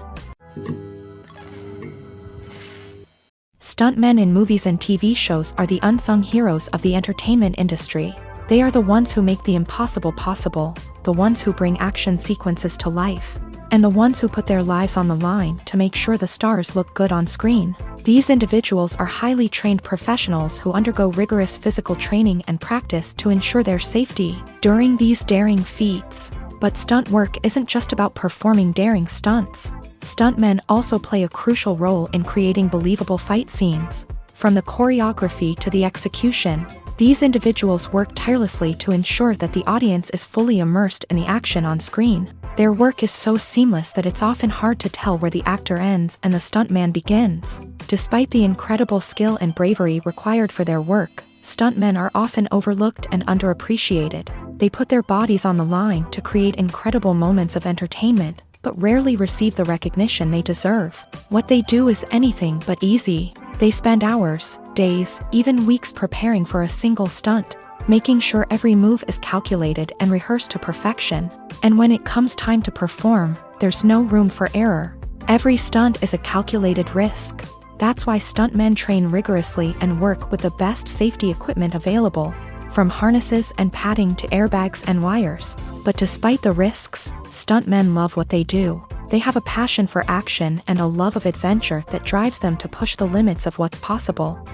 Stuntmen in movies and TV shows are the unsung heroes of the entertainment industry. They are the ones who make the impossible possible, the ones who bring action sequences to life, and the ones who put their lives on the line to make sure the stars look good on screen. These individuals are highly trained professionals who undergo rigorous physical training and practice to ensure their safety during these daring feats. But stunt work isn't just about performing daring stunts. Stuntmen also play a crucial role in creating believable fight scenes. From the choreography to the execution, these individuals work tirelessly to ensure that the audience is fully immersed in the action on screen. Their work is so seamless that it's often hard to tell where the actor ends and the stuntman begins. Despite the incredible skill and bravery required for their work, stuntmen are often overlooked and underappreciated. They put their bodies on the line to create incredible moments of entertainment, but rarely receive the recognition they deserve. What they do is anything but easy. They spend hours, days, even weeks preparing for a single stunt, making sure every move is calculated and rehearsed to perfection. And when it comes time to perform, there's no room for error. Every stunt is a calculated risk. That's why stuntmen train rigorously and work with the best safety equipment available, from harnesses and padding to airbags and wires. But despite the risks, stuntmen love what they do. They have a passion for action and a love of adventure that drives them to push the limits of what's possible.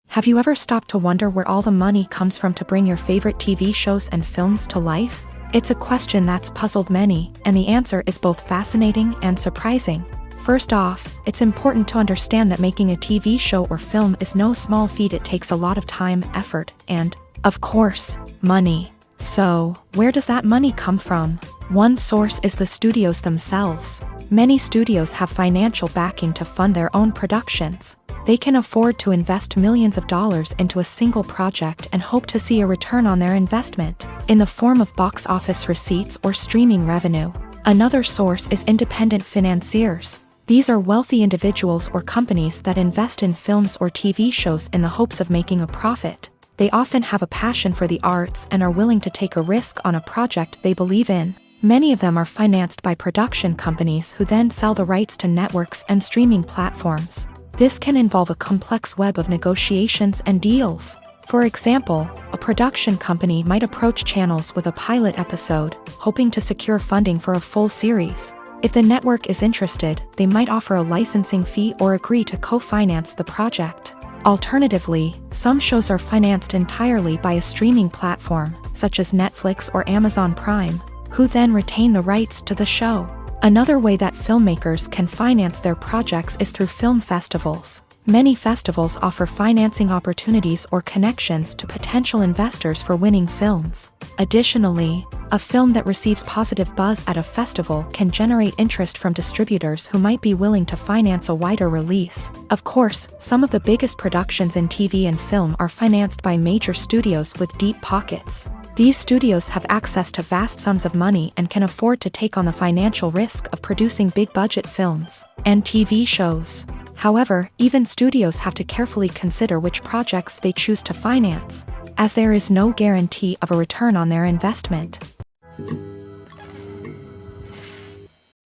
Have you ever stopped to wonder where all the money comes from to bring your favorite TV shows and films to life? It's a question that's puzzled many, and the answer is both fascinating and surprising. First off, it's important to understand that making a TV show or film is no small feat. It takes a lot of time, effort, and, of course, money. So, where does that money come from? One source is the studios themselves. Many studios have financial backing to fund their own productions. They can afford to invest millions of dollars into a single project and hope to see a return on their investment, in the form of box office receipts or streaming revenue. Another source is independent financiers. These are wealthy individuals or companies that invest in films or TV shows in the hopes of making a profit. They often have a passion for the arts and are willing to take a risk on a project they believe in. Many of them are financed by production companies who then sell the rights to networks and streaming platforms. This can involve a complex web of negotiations and deals. For example, a production company might approach channels with a pilot episode, hoping to secure funding for a full series. If the network is interested, they might offer a licensing fee or agree to co-finance the project. Alternatively, some shows are financed entirely by a streaming platform, such as Netflix or Amazon Prime, who then retain the rights to the show. Another way that filmmakers can finance their projects is through film festivals. Many festivals offer financing opportunities or connections to potential investors for winning films. Additionally, a film that receives positive buzz at a festival can generate interest from distributors who might be willing to finance a wider release. Of course, some of the biggest productions in TV and film are financed by major studios with deep pockets. These studios have access to vast sums of money and can afford to take on the financial risk of producing big-budget films and TV shows. However, even studios have to carefully consider which projects they choose to finance, as there is no guarantee of a return on their investment.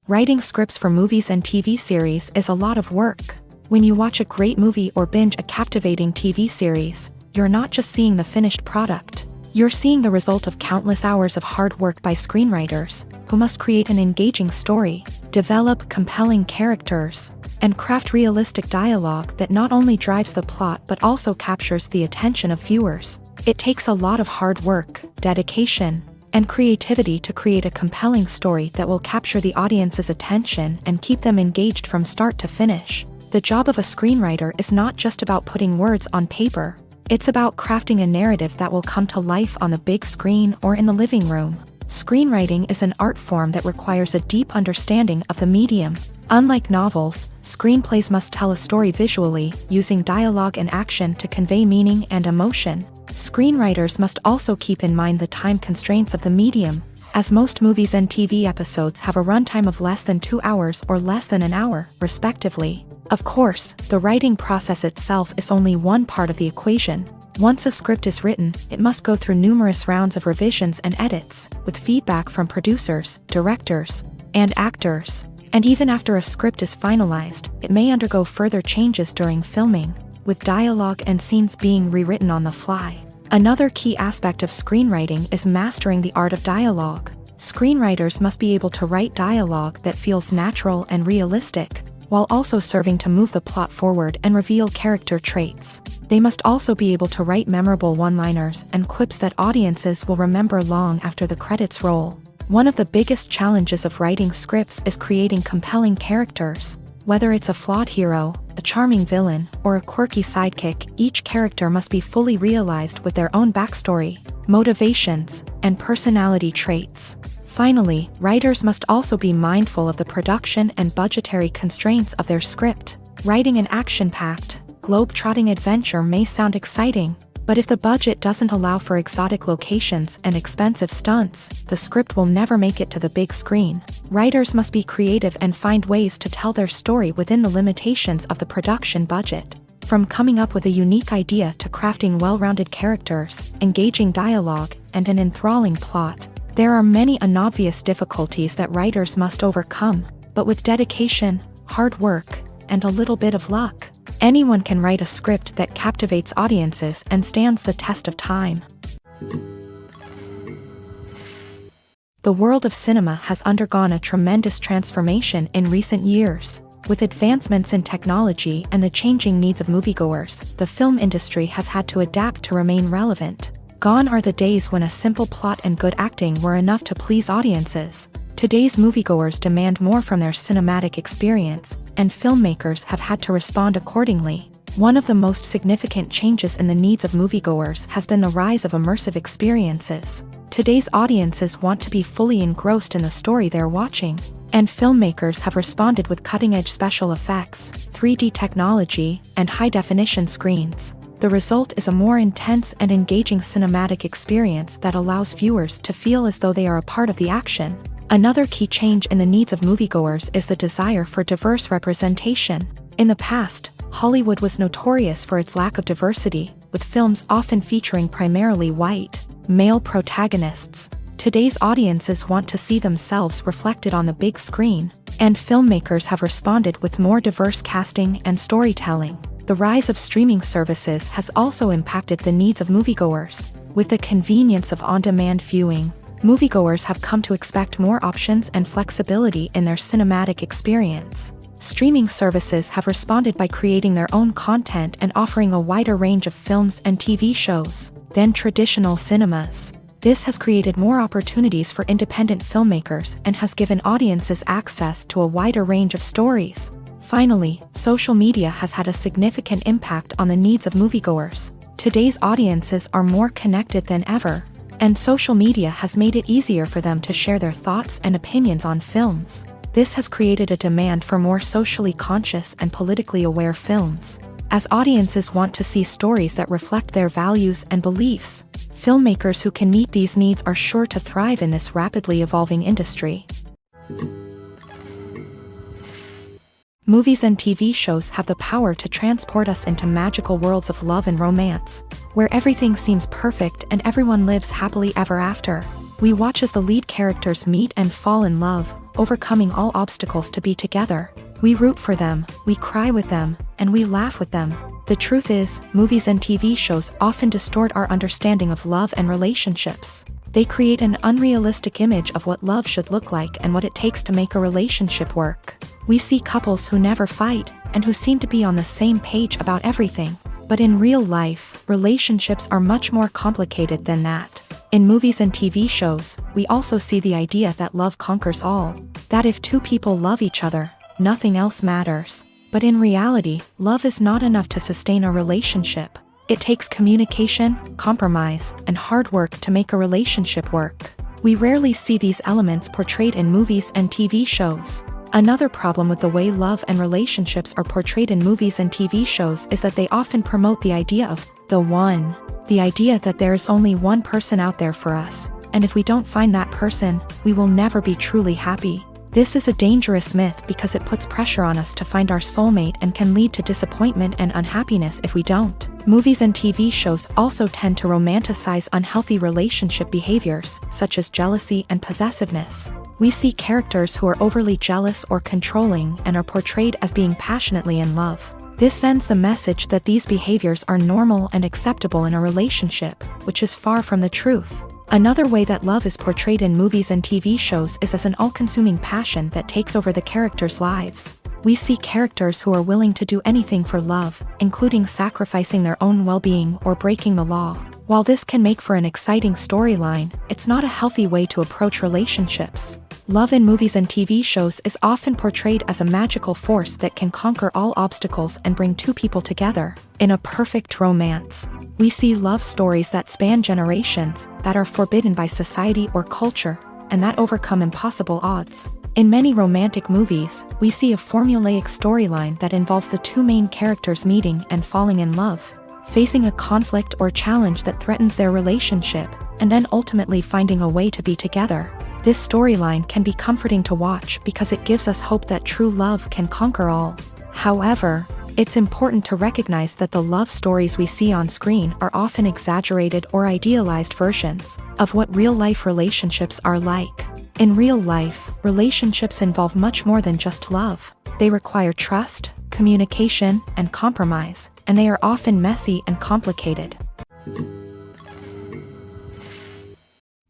Writing scripts for movies and TV series is a lot of work. When you watch a great movie or binge a captivating TV series, you're not just seeing the finished product. You're seeing the result of countless hours of hard work by screenwriters, who must create an engaging story, develop compelling characters, and craft realistic dialogue that not only drives the plot but also captures the attention of viewers. It takes a lot of hard work, dedication, and creativity to create a compelling story that will capture the audience's attention and keep them engaged from start to finish. The job of a screenwriter is not just about putting words on paper. It's about crafting a narrative that will come to life on the big screen or in the living room. Screenwriting is an art form that requires a deep understanding of the medium. Unlike novels, screenplays must tell a story visually, using dialogue and action to convey meaning and emotion. Screenwriters must also keep in mind the time constraints of the medium, as most movies and TV episodes have a runtime of less than 2 hours or less than an hour, respectively. Of course, the writing process itself is only one part of the equation. Once a script is written, it must go through numerous rounds of revisions and edits, with feedback from producers, directors, and actors. And even after a script is finalized, it may undergo further changes during filming, with dialogue and scenes being rewritten on the fly. Another key aspect of screenwriting is mastering the art of dialogue. Screenwriters must be able to write dialogue that feels natural and realistic, while also serving to move the plot forward and reveal character traits. They must also be able to write memorable one-liners and quips that audiences will remember long after the credits roll. One of the biggest challenges of writing scripts is creating compelling characters. Whether it's a flawed hero, a charming villain, or a quirky sidekick, each character must be fully realized with their own backstory, motivations, and personality traits. Finally, writers must also be mindful of the production and budgetary constraints of their script. Writing an action-packed, globe-trotting adventure may sound exciting, but if the budget doesn't allow for exotic locations and expensive stunts, the script will never make it to the big screen. Writers must be creative and find ways to tell their story within the limitations of the production budget. From coming up with a unique idea to crafting well-rounded characters, engaging dialogue, and an enthralling plot, there are many unobvious difficulties that writers must overcome, but with dedication, hard work, and a little bit of luck, anyone can write a script that captivates audiences and stands the test of time. The world of cinema has undergone a tremendous transformation in recent years. With advancements in technology and the changing needs of moviegoers, the film industry has had to adapt to remain relevant. Gone are the days when a simple plot and good acting were enough to please audiences. Today's moviegoers demand more from their cinematic experience, and filmmakers have had to respond accordingly. One of the most significant changes in the needs of moviegoers has been the rise of immersive experiences. Today's audiences want to be fully engrossed in the story they're watching, and filmmakers have responded with cutting-edge special effects, 3D technology, and high-definition screens. The result is a more intense and engaging cinematic experience that allows viewers to feel as though they are a part of the action. Another key change in the needs of moviegoers is the desire for diverse representation. In the past, Hollywood was notorious for its lack of diversity, with films often featuring primarily white, male protagonists. Today's audiences want to see themselves reflected on the big screen, and filmmakers have responded with more diverse casting and storytelling. The rise of streaming services has also impacted the needs of moviegoers. With the convenience of on-demand viewing, moviegoers have come to expect more options and flexibility in their cinematic experience. Streaming services have responded by creating their own content and offering a wider range of films and TV shows than traditional cinemas. This has created more opportunities for independent filmmakers and has given audiences access to a wider range of stories. Finally, social media has had a significant impact on the needs of moviegoers. Today's audiences are more connected than ever, and social media has made it easier for them to share their thoughts and opinions on films. This has created a demand for more socially conscious and politically aware films. As audiences want to see stories that reflect their values and beliefs, filmmakers who can meet these needs are sure to thrive in this rapidly evolving industry. Movies and TV shows have the power to transport us into magical worlds of love and romance, where everything seems perfect and everyone lives happily ever after. We watch as the lead characters meet and fall in love, overcoming all obstacles to be together. We root for them, we cry with them, and we laugh with them. The truth is, movies and TV shows often distort our understanding of love and relationships. They create an unrealistic image of what love should look like and what it takes to make a relationship work. We see couples who never fight, and who seem to be on the same page about everything. But in real life, relationships are much more complicated than that. In movies and TV shows, we also see the idea that love conquers all. That if two people love each other, nothing else matters. But in reality, love is not enough to sustain a relationship. It takes communication, compromise, and hard work to make a relationship work. We rarely see these elements portrayed in movies and TV shows. Another problem with the way love and relationships are portrayed in movies and TV shows is that they often promote the idea of the one. The idea that there is only one person out there for us, and if we don't find that person, we will never be truly happy. This is a dangerous myth because it puts pressure on us to find our soulmate and can lead to disappointment and unhappiness if we don't. Movies and TV shows also tend to romanticize unhealthy relationship behaviors, such as jealousy and possessiveness. We see characters who are overly jealous or controlling and are portrayed as being passionately in love. This sends the message that these behaviors are normal and acceptable in a relationship, which is far from the truth. Another way that love is portrayed in movies and TV shows is as an all-consuming passion that takes over the characters' lives. We see characters who are willing to do anything for love, including sacrificing their own well-being or breaking the law. While this can make for an exciting storyline, it's not a healthy way to approach relationships. Love in movies and TV shows is often portrayed as a magical force that can conquer all obstacles and bring two people together. In a perfect romance, we see love stories that span generations, that are forbidden by society or culture, and that overcome impossible odds. In many romantic movies, we see a formulaic storyline that involves the two main characters meeting and falling in love, facing a conflict or challenge that threatens their relationship, and then ultimately finding a way to be together. This storyline can be comforting to watch because it gives us hope that true love can conquer all. However, it's important to recognize that the love stories we see on screen are often exaggerated or idealized versions of what real-life relationships are like. In real life, relationships involve much more than just love. They require trust, communication, and compromise, and they are often messy and complicated.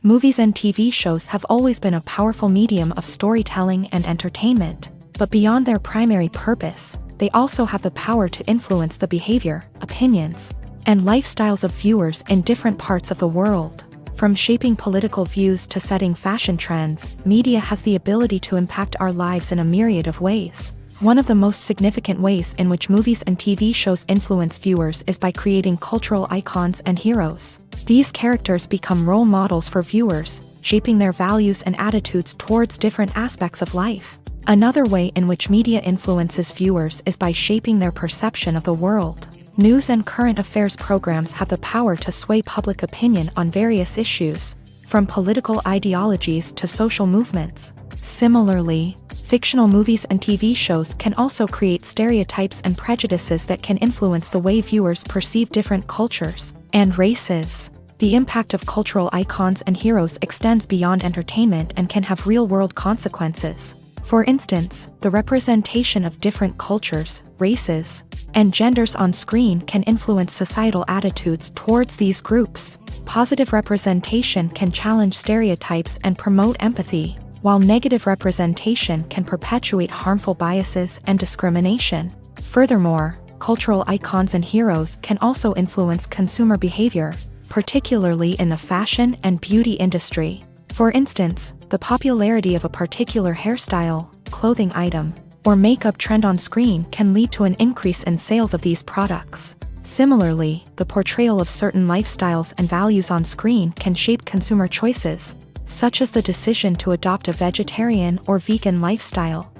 Movies and TV shows have always been a powerful medium of storytelling and entertainment, but beyond their primary purpose, they also have the power to influence the behavior, opinions, and lifestyles of viewers in different parts of the world. From shaping political views to setting fashion trends, media has the ability to impact our lives in a myriad of ways. One of the most significant ways in which movies and TV shows influence viewers is by creating cultural icons and heroes. These characters become role models for viewers, shaping their values and attitudes towards different aspects of life. Another way in which media influences viewers is by shaping their perception of the world. News and current affairs programs have the power to sway public opinion on various issues, from political ideologies to social movements. Similarly, fictional movies and TV shows can also create stereotypes and prejudices that can influence the way viewers perceive different cultures and races. The impact of cultural icons and heroes extends beyond entertainment and can have real-world consequences. For instance, the representation of different cultures, races, and genders on screen can influence societal attitudes towards these groups. Positive representation can challenge stereotypes and promote empathy, while negative representation can perpetuate harmful biases and discrimination. Furthermore, cultural icons and heroes can also influence consumer behavior, particularly in the fashion and beauty industry. For instance, the popularity of a particular hairstyle, clothing item, or makeup trend on screen can lead to an increase in sales of these products. Similarly, the portrayal of certain lifestyles and values on screen can shape consumer choices, such as the decision to adopt a vegetarian or vegan lifestyle.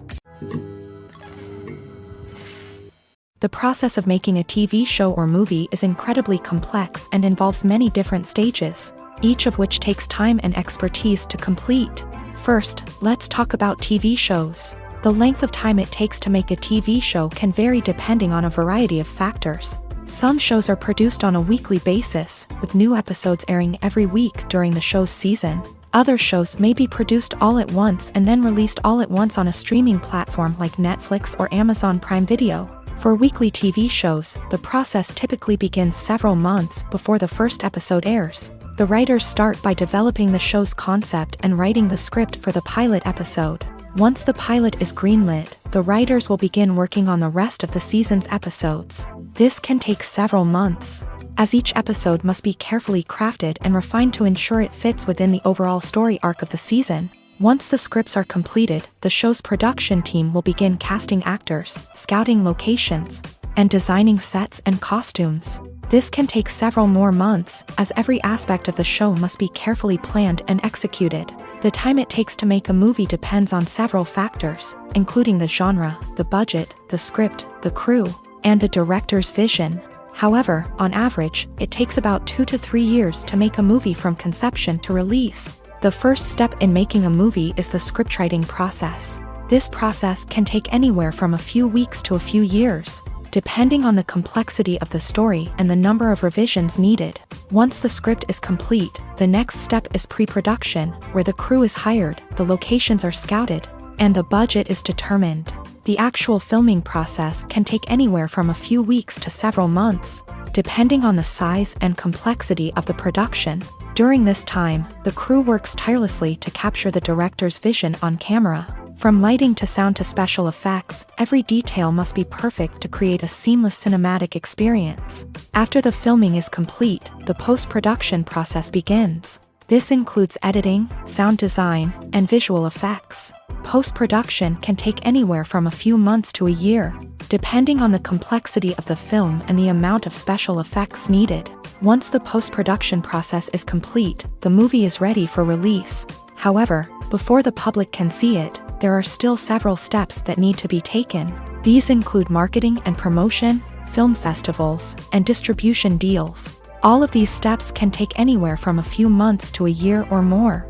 The process of making a TV show or movie is incredibly complex and involves many different stages, each of which takes time and expertise to complete. First, let's talk about TV shows. The length of time it takes to make a TV show can vary depending on a variety of factors. Some shows are produced on a weekly basis, with new episodes airing every week during the show's season. Other shows may be produced all at once and then released all at once on a streaming platform like Netflix or Amazon Prime Video. For weekly TV shows, the process typically begins several months before the first episode airs. The writers start by developing the show's concept and writing the script for the pilot episode. Once the pilot is greenlit, the writers will begin working on the rest of the season's episodes. This can take several months, as each episode must be carefully crafted and refined to ensure it fits within the overall story arc of the season. Once the scripts are completed, the show's production team will begin casting actors, scouting locations, and designing sets and costumes. This can take several more months, as every aspect of the show must be carefully planned and executed. The time it takes to make a movie depends on several factors, including the genre, the budget, the script, the crew, and the director's vision. However, on average, it takes about 2 to 3 years to make a movie from conception to release. The first step in making a movie is the scriptwriting process. This process can take anywhere from a few weeks to a few years, depending on the complexity of the story and the number of revisions needed. Once the script is complete, the next step is pre-production, where the crew is hired, the locations are scouted, and the budget is determined. The actual filming process can take anywhere from a few weeks to several months, depending on the size and complexity of the production. During this time, the crew works tirelessly to capture the director's vision on camera. From lighting to sound to special effects, every detail must be perfect to create a seamless cinematic experience. After the filming is complete, the post-production process begins. This includes editing, sound design, and visual effects. Post-production can take anywhere from a few months to a year, depending on the complexity of the film and the amount of special effects needed. Once the post-production process is complete, the movie is ready for release. However, before the public can see it, there are still several steps that need to be taken. These include marketing and promotion, film festivals, and distribution deals. All of these steps can take anywhere from a few months to a year or more.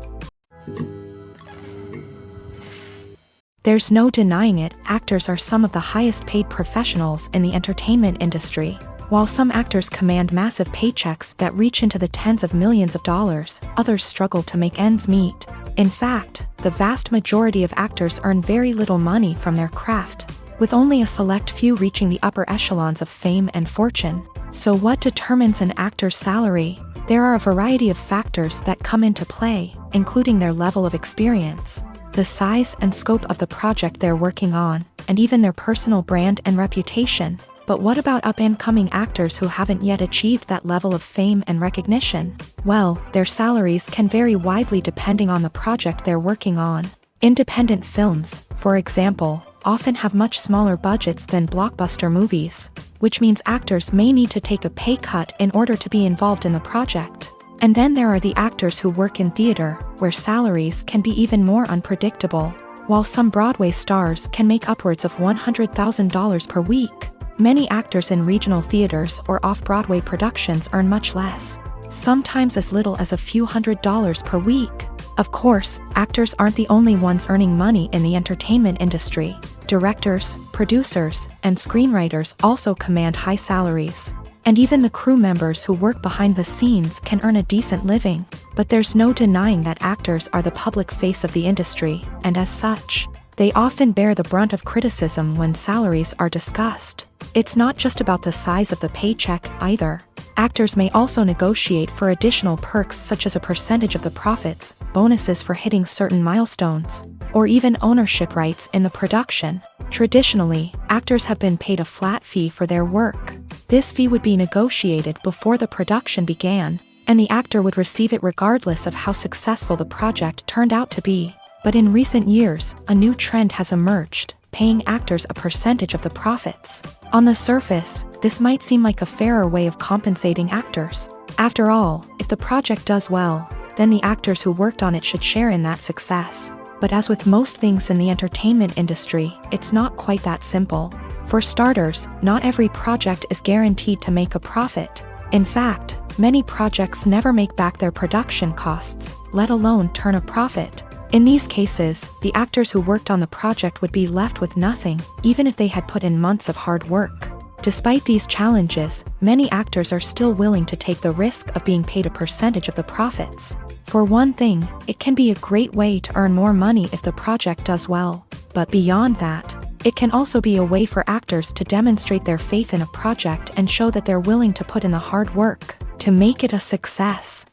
There's no denying it, actors are some of the highest paid professionals in the entertainment industry. While some actors command massive paychecks that reach into the tens of millions of dollars, others struggle to make ends meet. In fact, the vast majority of actors earn very little money from their craft, with only a select few reaching the upper echelons of fame and fortune. So what determines an actor's salary? There are a variety of factors that come into play, including their level of experience, the size and scope of the project they're working on, and even their personal brand and reputation. But what about up-and-coming actors who haven't yet achieved that level of fame and recognition? Well, their salaries can vary widely depending on the project they're working on. Independent films, for example, often have much smaller budgets than blockbuster movies, which means actors may need to take a pay cut in order to be involved in the project. And then there are the actors who work in theater, where salaries can be even more unpredictable. While some Broadway stars can make upwards of $100,000 per week, many actors in regional theaters or off-Broadway productions earn much less, sometimes as little as a few $100s per week. Of course, actors aren't the only ones earning money in the entertainment industry. Directors, producers, and screenwriters also command high salaries. And even the crew members who work behind the scenes can earn a decent living. But there's no denying that actors are the public face of the industry, and as such, they often bear the brunt of criticism when salaries are discussed. It's not just about the size of the paycheck, either. Actors may also negotiate for additional perks such as a percentage of the profits, bonuses for hitting certain milestones, or even ownership rights in the production. Traditionally, actors have been paid a flat fee for their work. This fee would be negotiated before the production began, and the actor would receive it regardless of how successful the project turned out to be. But in recent years, a new trend has emerged, paying actors a percentage of the profits. On the surface, this might seem like a fairer way of compensating actors. After all, if the project does well, then the actors who worked on it should share in that success. But as with most things in the entertainment industry, it's not quite that simple. For starters, not every project is guaranteed to make a profit. In fact, many projects never make back their production costs, let alone turn a profit. In these cases, the actors who worked on the project would be left with nothing, even if they had put in months of hard work. Despite these challenges, many actors are still willing to take the risk of being paid a percentage of the profits. For one thing, it can be a great way to earn more money if the project does well. But beyond that, it can also be a way for actors to demonstrate their faith in a project and show that they're willing to put in the hard work to make it a success.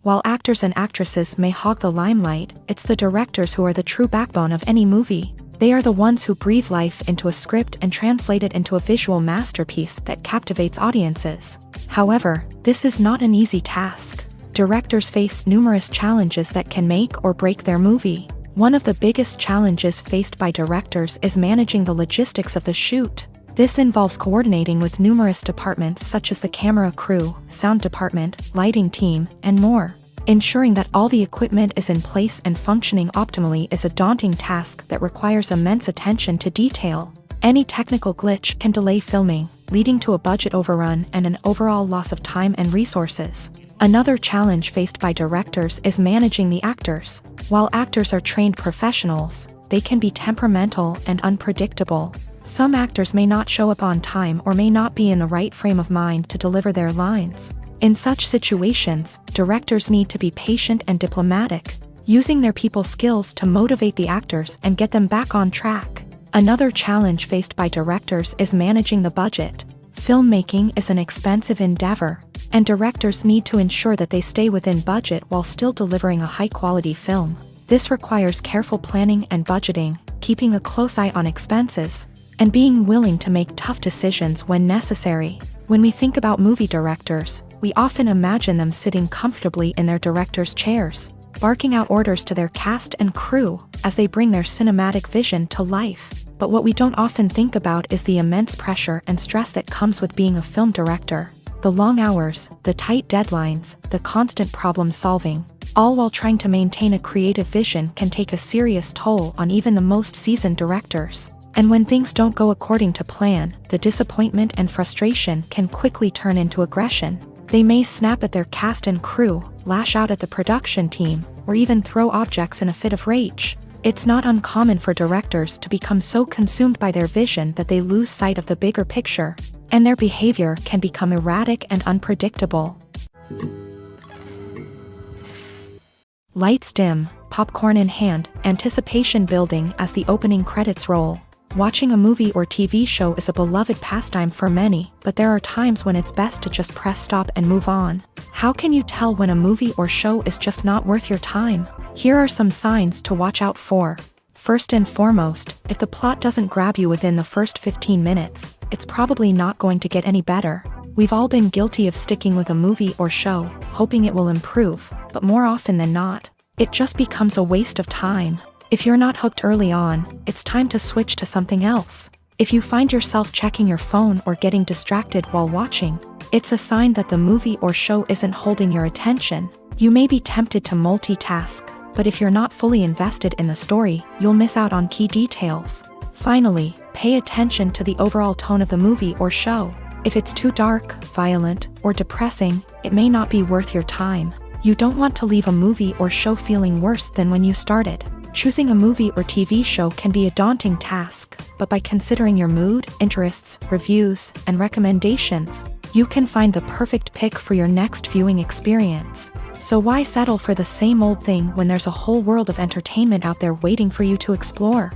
While actors and actresses may hog the limelight, it's the directors who are the true backbone of any movie. They are the ones who breathe life into a script and translate it into a visual masterpiece that captivates audiences. However, this is not an easy task. Directors face numerous challenges that can make or break their movie. One of the biggest challenges faced by directors is managing the logistics of the shoot. This involves coordinating with numerous departments such as the camera crew, sound department, lighting team, and more. Ensuring that all the equipment is in place and functioning optimally is a daunting task that requires immense attention to detail. Any technical glitch can delay filming, leading to a budget overrun and an overall loss of time and resources. Another challenge faced by directors is managing the actors. While actors are trained professionals, they can be temperamental and unpredictable. Some actors may not show up on time or may not be in the right frame of mind to deliver their lines. In such situations, directors need to be patient and diplomatic, using their people skills to motivate the actors and get them back on track. Another challenge faced by directors is managing the budget. Filmmaking is an expensive endeavor, and directors need to ensure that they stay within budget while still delivering a high-quality film. This requires careful planning and budgeting, keeping a close eye on expenses, and being willing to make tough decisions when necessary. When we think about movie directors, we often imagine them sitting comfortably in their director's chairs, barking out orders to their cast and crew as they bring their cinematic vision to life. But what we don't often think about is the immense pressure and stress that comes with being a film director. The long hours, the tight deadlines, the constant problem solving, all while trying to maintain a creative vision can take a serious toll on even the most seasoned directors. And when things don't go according to plan, the disappointment and frustration can quickly turn into aggression. They may snap at their cast and crew, lash out at the production team, or even throw objects in a fit of rage. It's not uncommon for directors to become so consumed by their vision that they lose sight of the bigger picture, and their behavior can become erratic and unpredictable. Lights dim, popcorn in hand, anticipation building as the opening credits roll. Watching a movie or TV show is a beloved pastime for many, but there are times when it's best to just press stop and move on. How can you tell when a movie or show is just not worth your time? Here are some signs to watch out for. First and foremost, if the plot doesn't grab you within the first 15 minutes, it's probably not going to get any better. We've all been guilty of sticking with a movie or show, hoping it will improve, but more often than not, it just becomes a waste of time. If you're not hooked early on, it's time to switch to something else. If you find yourself checking your phone or getting distracted while watching, it's a sign that the movie or show isn't holding your attention. You may be tempted to multitask, but if you're not fully invested in the story, you'll miss out on key details. Finally, pay attention to the overall tone of the movie or show. If it's too dark, violent, or depressing, it may not be worth your time. You don't want to leave a movie or show feeling worse than when you started. Choosing a movie or TV show can be a daunting task, but by considering your mood, interests, reviews, and recommendations, you can find the perfect pick for your next viewing experience. So why settle for the same old thing when there's a whole world of entertainment out there waiting for you to explore?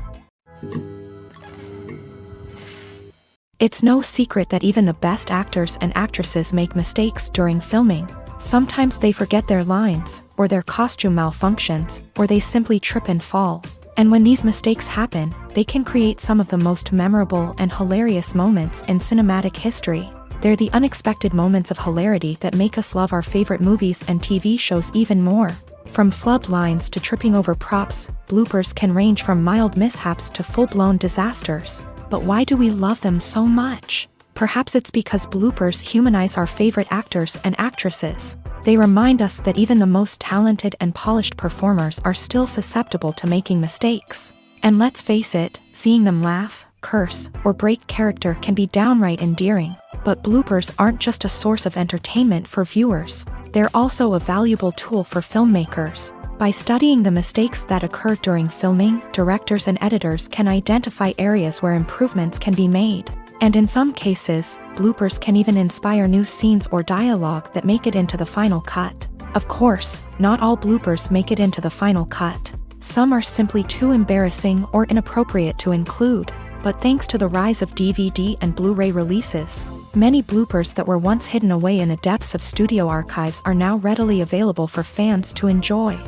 It's no secret that even the best actors and actresses make mistakes during filming. Sometimes they forget their lines, or their costume malfunctions, or they simply trip and fall. And when these mistakes happen, they can create some of the most memorable and hilarious moments in cinematic history. They're the unexpected moments of hilarity that make us love our favorite movies and TV shows even more. From flubbed lines to tripping over props, bloopers can range from mild mishaps to full-blown disasters. But why do we love them so much? Perhaps it's because bloopers humanize our favorite actors and actresses. They remind us that even the most talented and polished performers are still susceptible to making mistakes. And let's face it, seeing them laugh, curse, or break character can be downright endearing. But bloopers aren't just a source of entertainment for viewers. They're also a valuable tool for filmmakers. By studying the mistakes that occur during filming, directors and editors can identify areas where improvements can be made. And in some cases, bloopers can even inspire new scenes or dialogue that make it into the final cut. Of course, not all bloopers make it into the final cut. Some are simply too embarrassing or inappropriate to include. But thanks to the rise of DVD and Blu-ray releases, many bloopers that were once hidden away in the depths of studio archives are now readily available for fans to enjoy.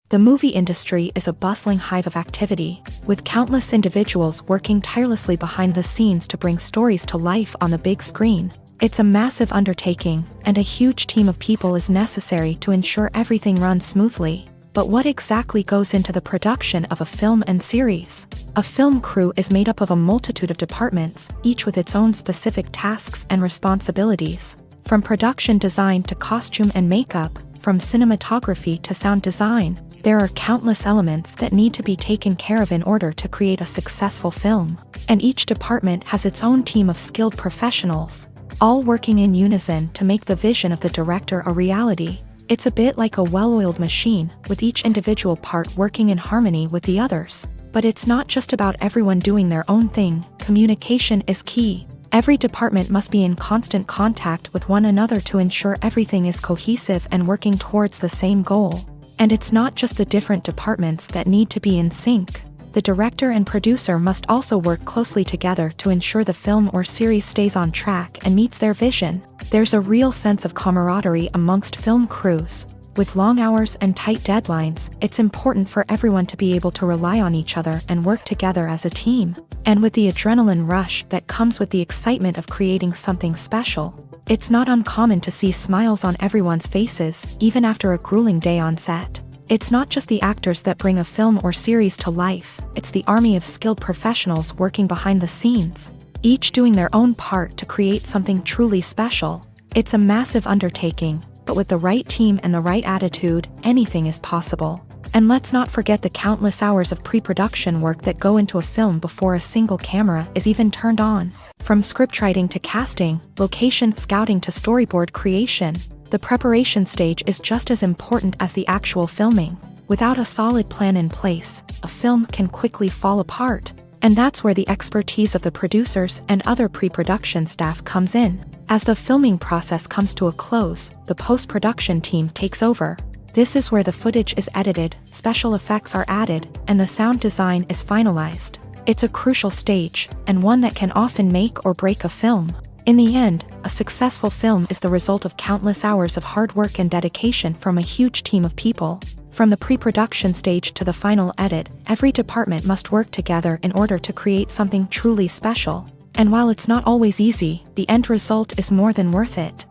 The movie industry is a bustling hive of activity, with countless individuals working tirelessly behind the scenes to bring stories to life on the big screen. It's a massive undertaking, and a huge team of people is necessary to ensure everything runs smoothly. But what exactly goes into the production of a film and series? A film crew is made up of a multitude of departments, each with its own specific tasks and responsibilities. From production design to costume and makeup, from cinematography to sound design, there are countless elements that need to be taken care of in order to create a successful film. And each department has its own team of skilled professionals, all working in unison to make the vision of the director a reality. It's a bit like a well-oiled machine, with each individual part working in harmony with the others. But it's not just about everyone doing their own thing. Communication is key. Every department must be in constant contact with one another to ensure everything is cohesive and working towards the same goal. And it's not just the different departments that need to be in sync. the director and producer must also work closely together to ensure the film or series stays on track and meets their vision. There's a real sense of camaraderie amongst film crews. With long hours and tight deadlines, it's important for everyone to be able to rely on each other and work together as a team. And with the adrenaline rush that comes with the excitement of creating something special, it's not uncommon to see smiles on everyone's faces, even after a grueling day on set. It's not just the actors that bring a film or series to life, it's the army of skilled professionals working behind the scenes, each doing their own part to create something truly special. It's a massive undertaking, but with the right team and the right attitude, anything is possible. And let's not forget the countless hours of pre-production work that go into a film before a single camera is even turned on. From scriptwriting to casting, location scouting to storyboard creation, the preparation stage is just as important as the actual filming. Without a solid plan in place, a film can quickly fall apart. And that's where the expertise of the producers and other pre-production staff comes in. As the filming process comes to a close, the post-production team takes over. This is where the footage is edited, special effects are added, and the sound design is finalized. It's a crucial stage, and one that can often make or break a film. In the end, a successful film is the result of countless hours of hard work and dedication from a huge team of people. From the pre-production stage to the final edit, every department must work together in order to create something truly special. And while it's not always easy, the end result is more than worth it.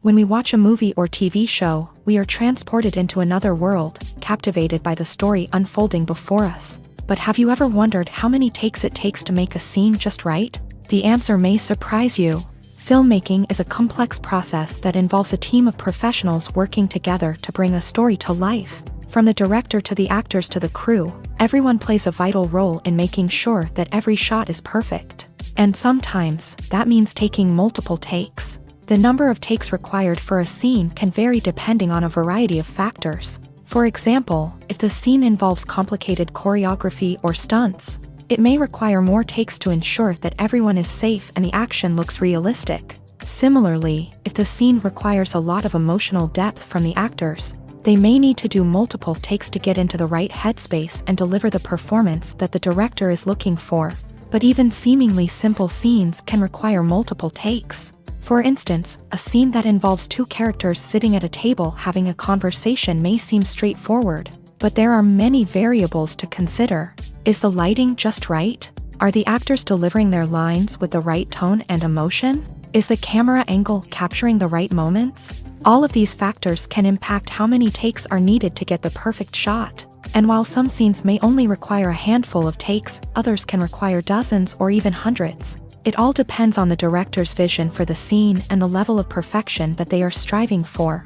When we watch a movie or TV show, we are transported into another world, captivated by the story unfolding before us. But have you ever wondered how many takes it takes to make a scene just right? The answer may surprise you. Filmmaking is a complex process that involves a team of professionals working together to bring a story to life. From the director to the actors to the crew, everyone plays a vital role in making sure that every shot is perfect. And sometimes, that means taking multiple takes. The number of takes required for a scene can vary depending on a variety of factors. For example, if the scene involves complicated choreography or stunts, it may require more takes to ensure that everyone is safe and the action looks realistic. Similarly, if the scene requires a lot of emotional depth from the actors, they may need to do multiple takes to get into the right headspace and deliver the performance that the director is looking for. But even seemingly simple scenes can require multiple takes. For instance, a scene that involves two characters sitting at a table having a conversation may seem straightforward, but there are many variables to consider. Is the lighting just right? Are the actors delivering their lines with the right tone and emotion? Is the camera angle capturing the right moments? All of these factors can impact how many takes are needed to get the perfect shot. And while some scenes may only require a handful of takes, others can require dozens or even hundreds. It all depends on the director's vision for the scene and the level of perfection that they are striving for.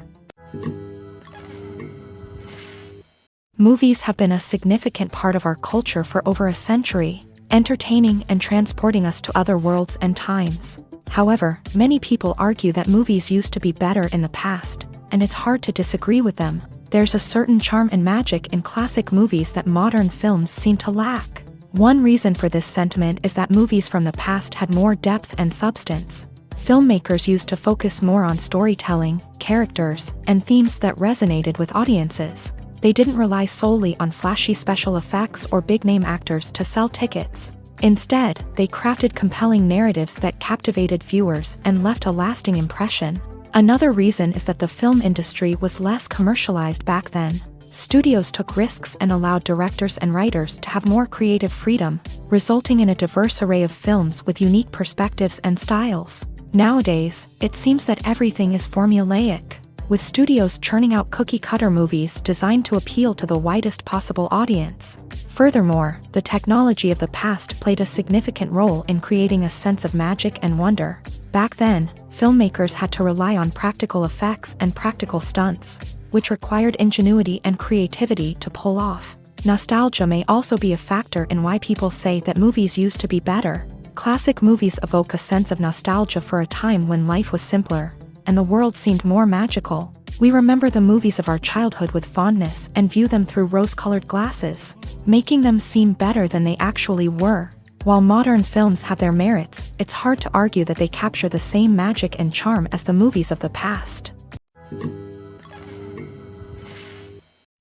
Movies have been a significant part of our culture for over a century, entertaining and transporting us to other worlds and times. However, many people argue that movies used to be better in the past, and it's hard to disagree with them. There's a certain charm and magic in classic movies that modern films seem to lack. One reason for this sentiment is that movies from the past had more depth and substance. Filmmakers used to focus more on storytelling, characters, and themes that resonated with audiences. They didn't rely solely on flashy special effects or big-name actors to sell tickets. Instead, they crafted compelling narratives that captivated viewers and left a lasting impression. Another reason is that the film industry was less commercialized back then. Studios took risks and allowed directors and writers to have more creative freedom, resulting in a diverse array of films with unique perspectives and styles. Nowadays, it seems that everything is formulaic, with studios churning out cookie-cutter movies designed to appeal to the widest possible audience. Furthermore, the technology of the past played a significant role in creating a sense of magic and wonder. Back then, filmmakers had to rely on practical effects and practical stunts, which required ingenuity and creativity to pull off. Nostalgia may also be a factor in why people say that movies used to be better. Classic movies evoke a sense of nostalgia for a time when life was simpler, and the world seemed more magical. We remember the movies of our childhood with fondness and view them through rose-colored glasses, making them seem better than they actually were. While modern films have their merits, it's hard to argue that they capture the same magic and charm as the movies of the past.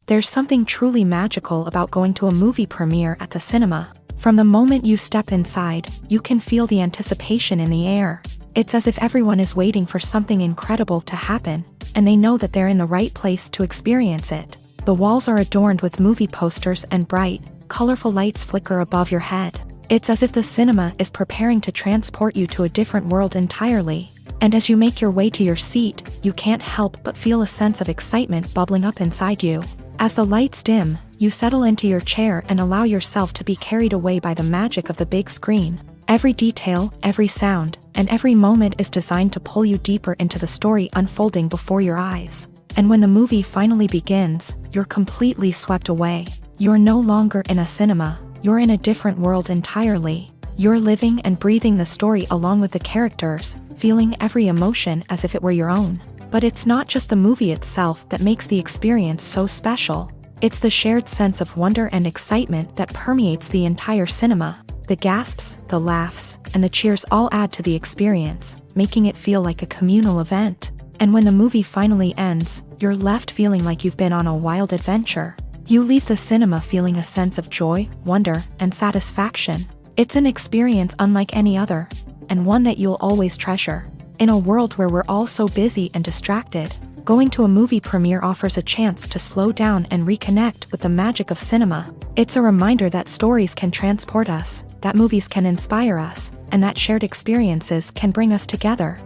There's something truly magical about going to a movie premiere at the cinema. From the moment you step inside, you can feel the anticipation in the air. It's as if everyone is waiting for something incredible to happen, and they know that they're in the right place to experience it. The walls are adorned with movie posters and bright, colorful lights flicker above your head. It's as if the cinema is preparing to transport you to a different world entirely. And as you make your way to your seat, you can't help but feel a sense of excitement bubbling up inside you. As the lights dim, you settle into your chair and allow yourself to be carried away by the magic of the big screen. Every detail, every sound, and every moment is designed to pull you deeper into the story unfolding before your eyes. And when the movie finally begins, you're completely swept away. You're no longer in a cinema, you're in a different world entirely. You're living and breathing the story along with the characters, feeling every emotion as if it were your own. But it's not just the movie itself that makes the experience so special. It's the shared sense of wonder and excitement that permeates the entire cinema. The gasps, the laughs, and the cheers all add to the experience, making it feel like a communal event. And when the movie finally ends, you're left feeling like you've been on a wild adventure. You leave the cinema feeling a sense of joy, wonder, and satisfaction. It's an experience unlike any other, and one that you'll always treasure. In a world where we're all so busy and distracted, going to a movie premiere offers a chance to slow down and reconnect with the magic of cinema. It's a reminder that stories can transport us, that movies can inspire us, and that shared experiences can bring us together.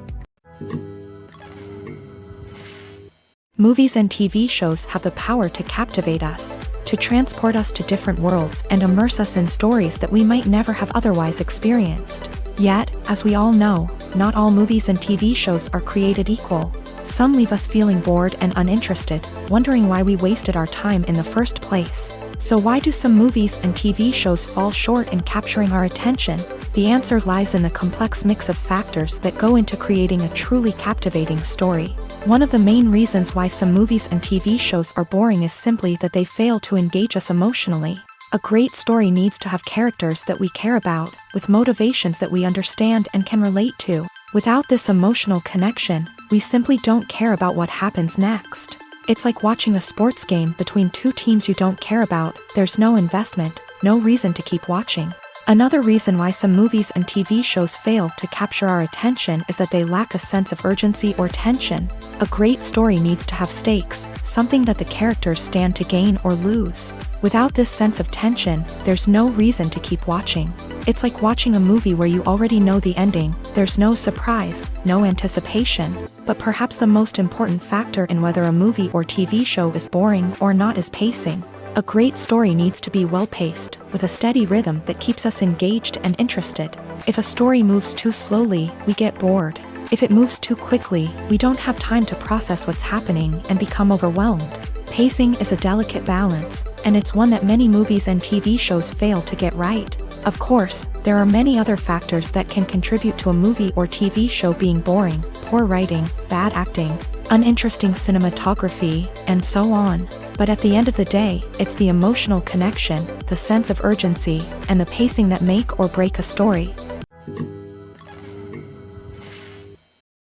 Movies and TV shows have the power to captivate us, to transport us to different worlds and immerse us in stories that we might never have otherwise experienced. Yet, as we all know, not all movies and TV shows are created equal. Some leave us feeling bored and uninterested, wondering why we wasted our time in the first place. So why do some movies and TV shows fall short in capturing our attention? The answer lies in the complex mix of factors that go into creating a truly captivating story. One of the main reasons why some movies and TV shows are boring is simply that they fail to engage us emotionally. A great story needs to have characters that we care about, with motivations that we understand and can relate to. Without this emotional connection, we simply don't care about what happens next. It's like watching a sports game between two teams you don't care about. There's no investment, no reason to keep watching. Another reason why some movies and TV shows fail to capture our attention is that they lack a sense of urgency or tension. A great story needs to have stakes, something that the characters stand to gain or lose. Without this sense of tension, there's no reason to keep watching. It's like watching a movie where you already know the ending. There's no surprise, no anticipation. But perhaps the most important factor in whether a movie or TV show is boring or not is pacing. A great story needs to be well-paced, with a steady rhythm that keeps us engaged and interested. If a story moves too slowly, we get bored. If it moves too quickly, we don't have time to process what's happening and become overwhelmed. Pacing is a delicate balance, and it's one that many movies and TV shows fail to get right. Of course, there are many other factors that can contribute to a movie or TV show being boring: poor writing, bad acting, uninteresting cinematography, and so on. But at the end of the day, it's the emotional connection, the sense of urgency, and the pacing that make or break a story.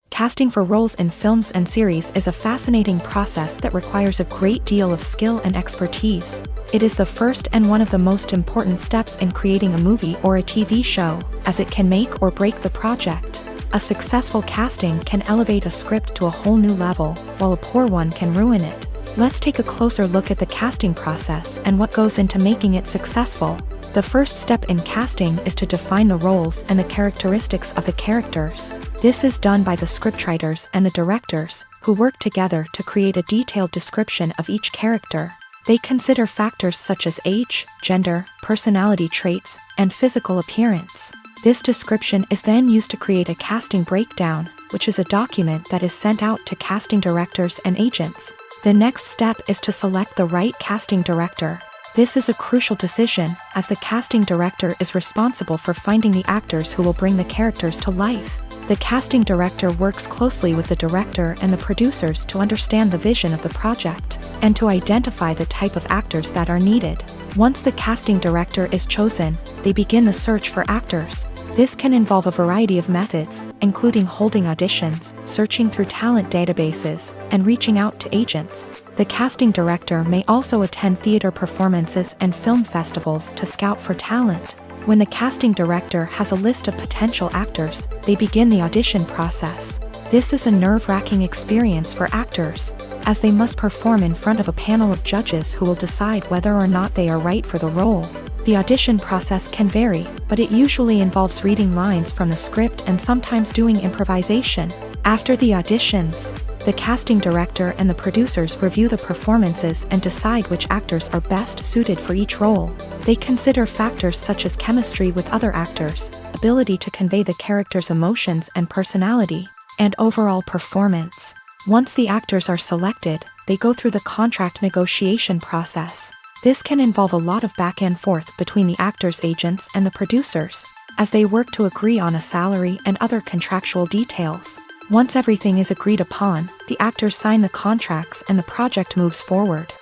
Casting for roles in films and series is a fascinating process that requires a great deal of skill and expertise. It is the first and one of the most important steps in creating a movie or a TV show, as it can make or break the project. A successful casting can elevate a script to a whole new level, while a poor one can ruin it. Let's take a closer look at the casting process and what goes into making it successful. The first step in casting is to define the roles and the characteristics of the characters. This is done by the scriptwriters and the directors, who work together to create a detailed description of each character. They consider factors such as age, gender, personality traits, and physical appearance. This description is then used to create a casting breakdown, which is a document that is sent out to casting directors and agents. The next step is to select the right casting director. This is a crucial decision, as the casting director is responsible for finding the actors who will bring the characters to life. The casting director works closely with the director and the producers to understand the vision of the project, and to identify the type of actors that are needed. Once the casting director is chosen, they begin the search for actors. This can involve a variety of methods, including holding auditions, searching through talent databases, and reaching out to agents. The casting director may also attend theater performances and film festivals to scout for talent. When the casting director has a list of potential actors, they begin the audition process. This is a nerve-wracking experience for actors, as they must perform in front of a panel of judges who will decide whether or not they are right for the role. The audition process can vary, but it usually involves reading lines from the script and sometimes doing improvisation. After the auditions, the casting director and the producers review the performances and decide which actors are best suited for each role. They consider factors such as chemistry with other actors, ability to convey the character's emotions and personality, and overall performance. Once the actors are selected, they go through the contract negotiation process. This can involve a lot of back and forth between the actors' agents and the producers, as they work to agree on a salary and other contractual details. Once everything is agreed upon, the actors sign the contracts and the project moves forward.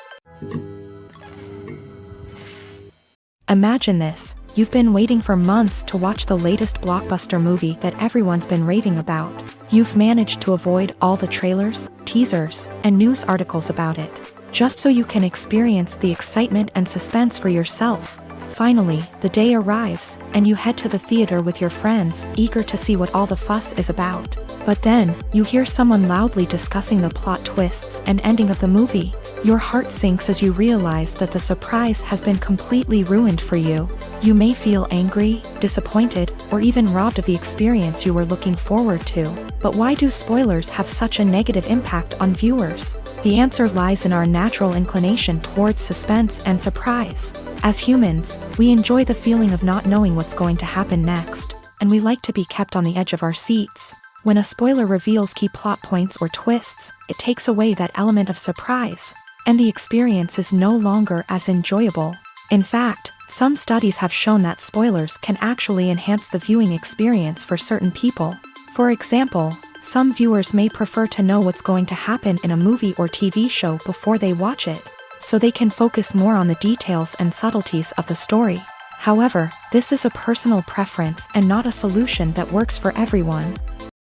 Imagine this: you've been waiting for months to watch the latest blockbuster movie that everyone's been raving about. You've managed to avoid all the trailers, teasers, and news articles about it, just so you can experience the excitement and suspense for yourself. Finally, the day arrives, and you head to the theater with your friends, eager to see what all the fuss is about. But then, you hear someone loudly discussing the plot twists and ending of the movie. Your heart sinks as you realize that the surprise has been completely ruined for you. You may feel angry, disappointed, or even robbed of the experience you were looking forward to. But why do spoilers have such a negative impact on viewers? The answer lies in our natural inclination towards suspense and surprise. As humans, we enjoy the feeling of not knowing what's going to happen next, and we like to be kept on the edge of our seats. When a spoiler reveals key plot points or twists, it takes away that element of surprise, and the experience is no longer as enjoyable. In fact, some studies have shown that spoilers can actually enhance the viewing experience for certain people. For example, some viewers may prefer to know what's going to happen in a movie or TV show before they watch it, so they can focus more on the details and subtleties of the story. However, this is a personal preference and not a solution that works for everyone.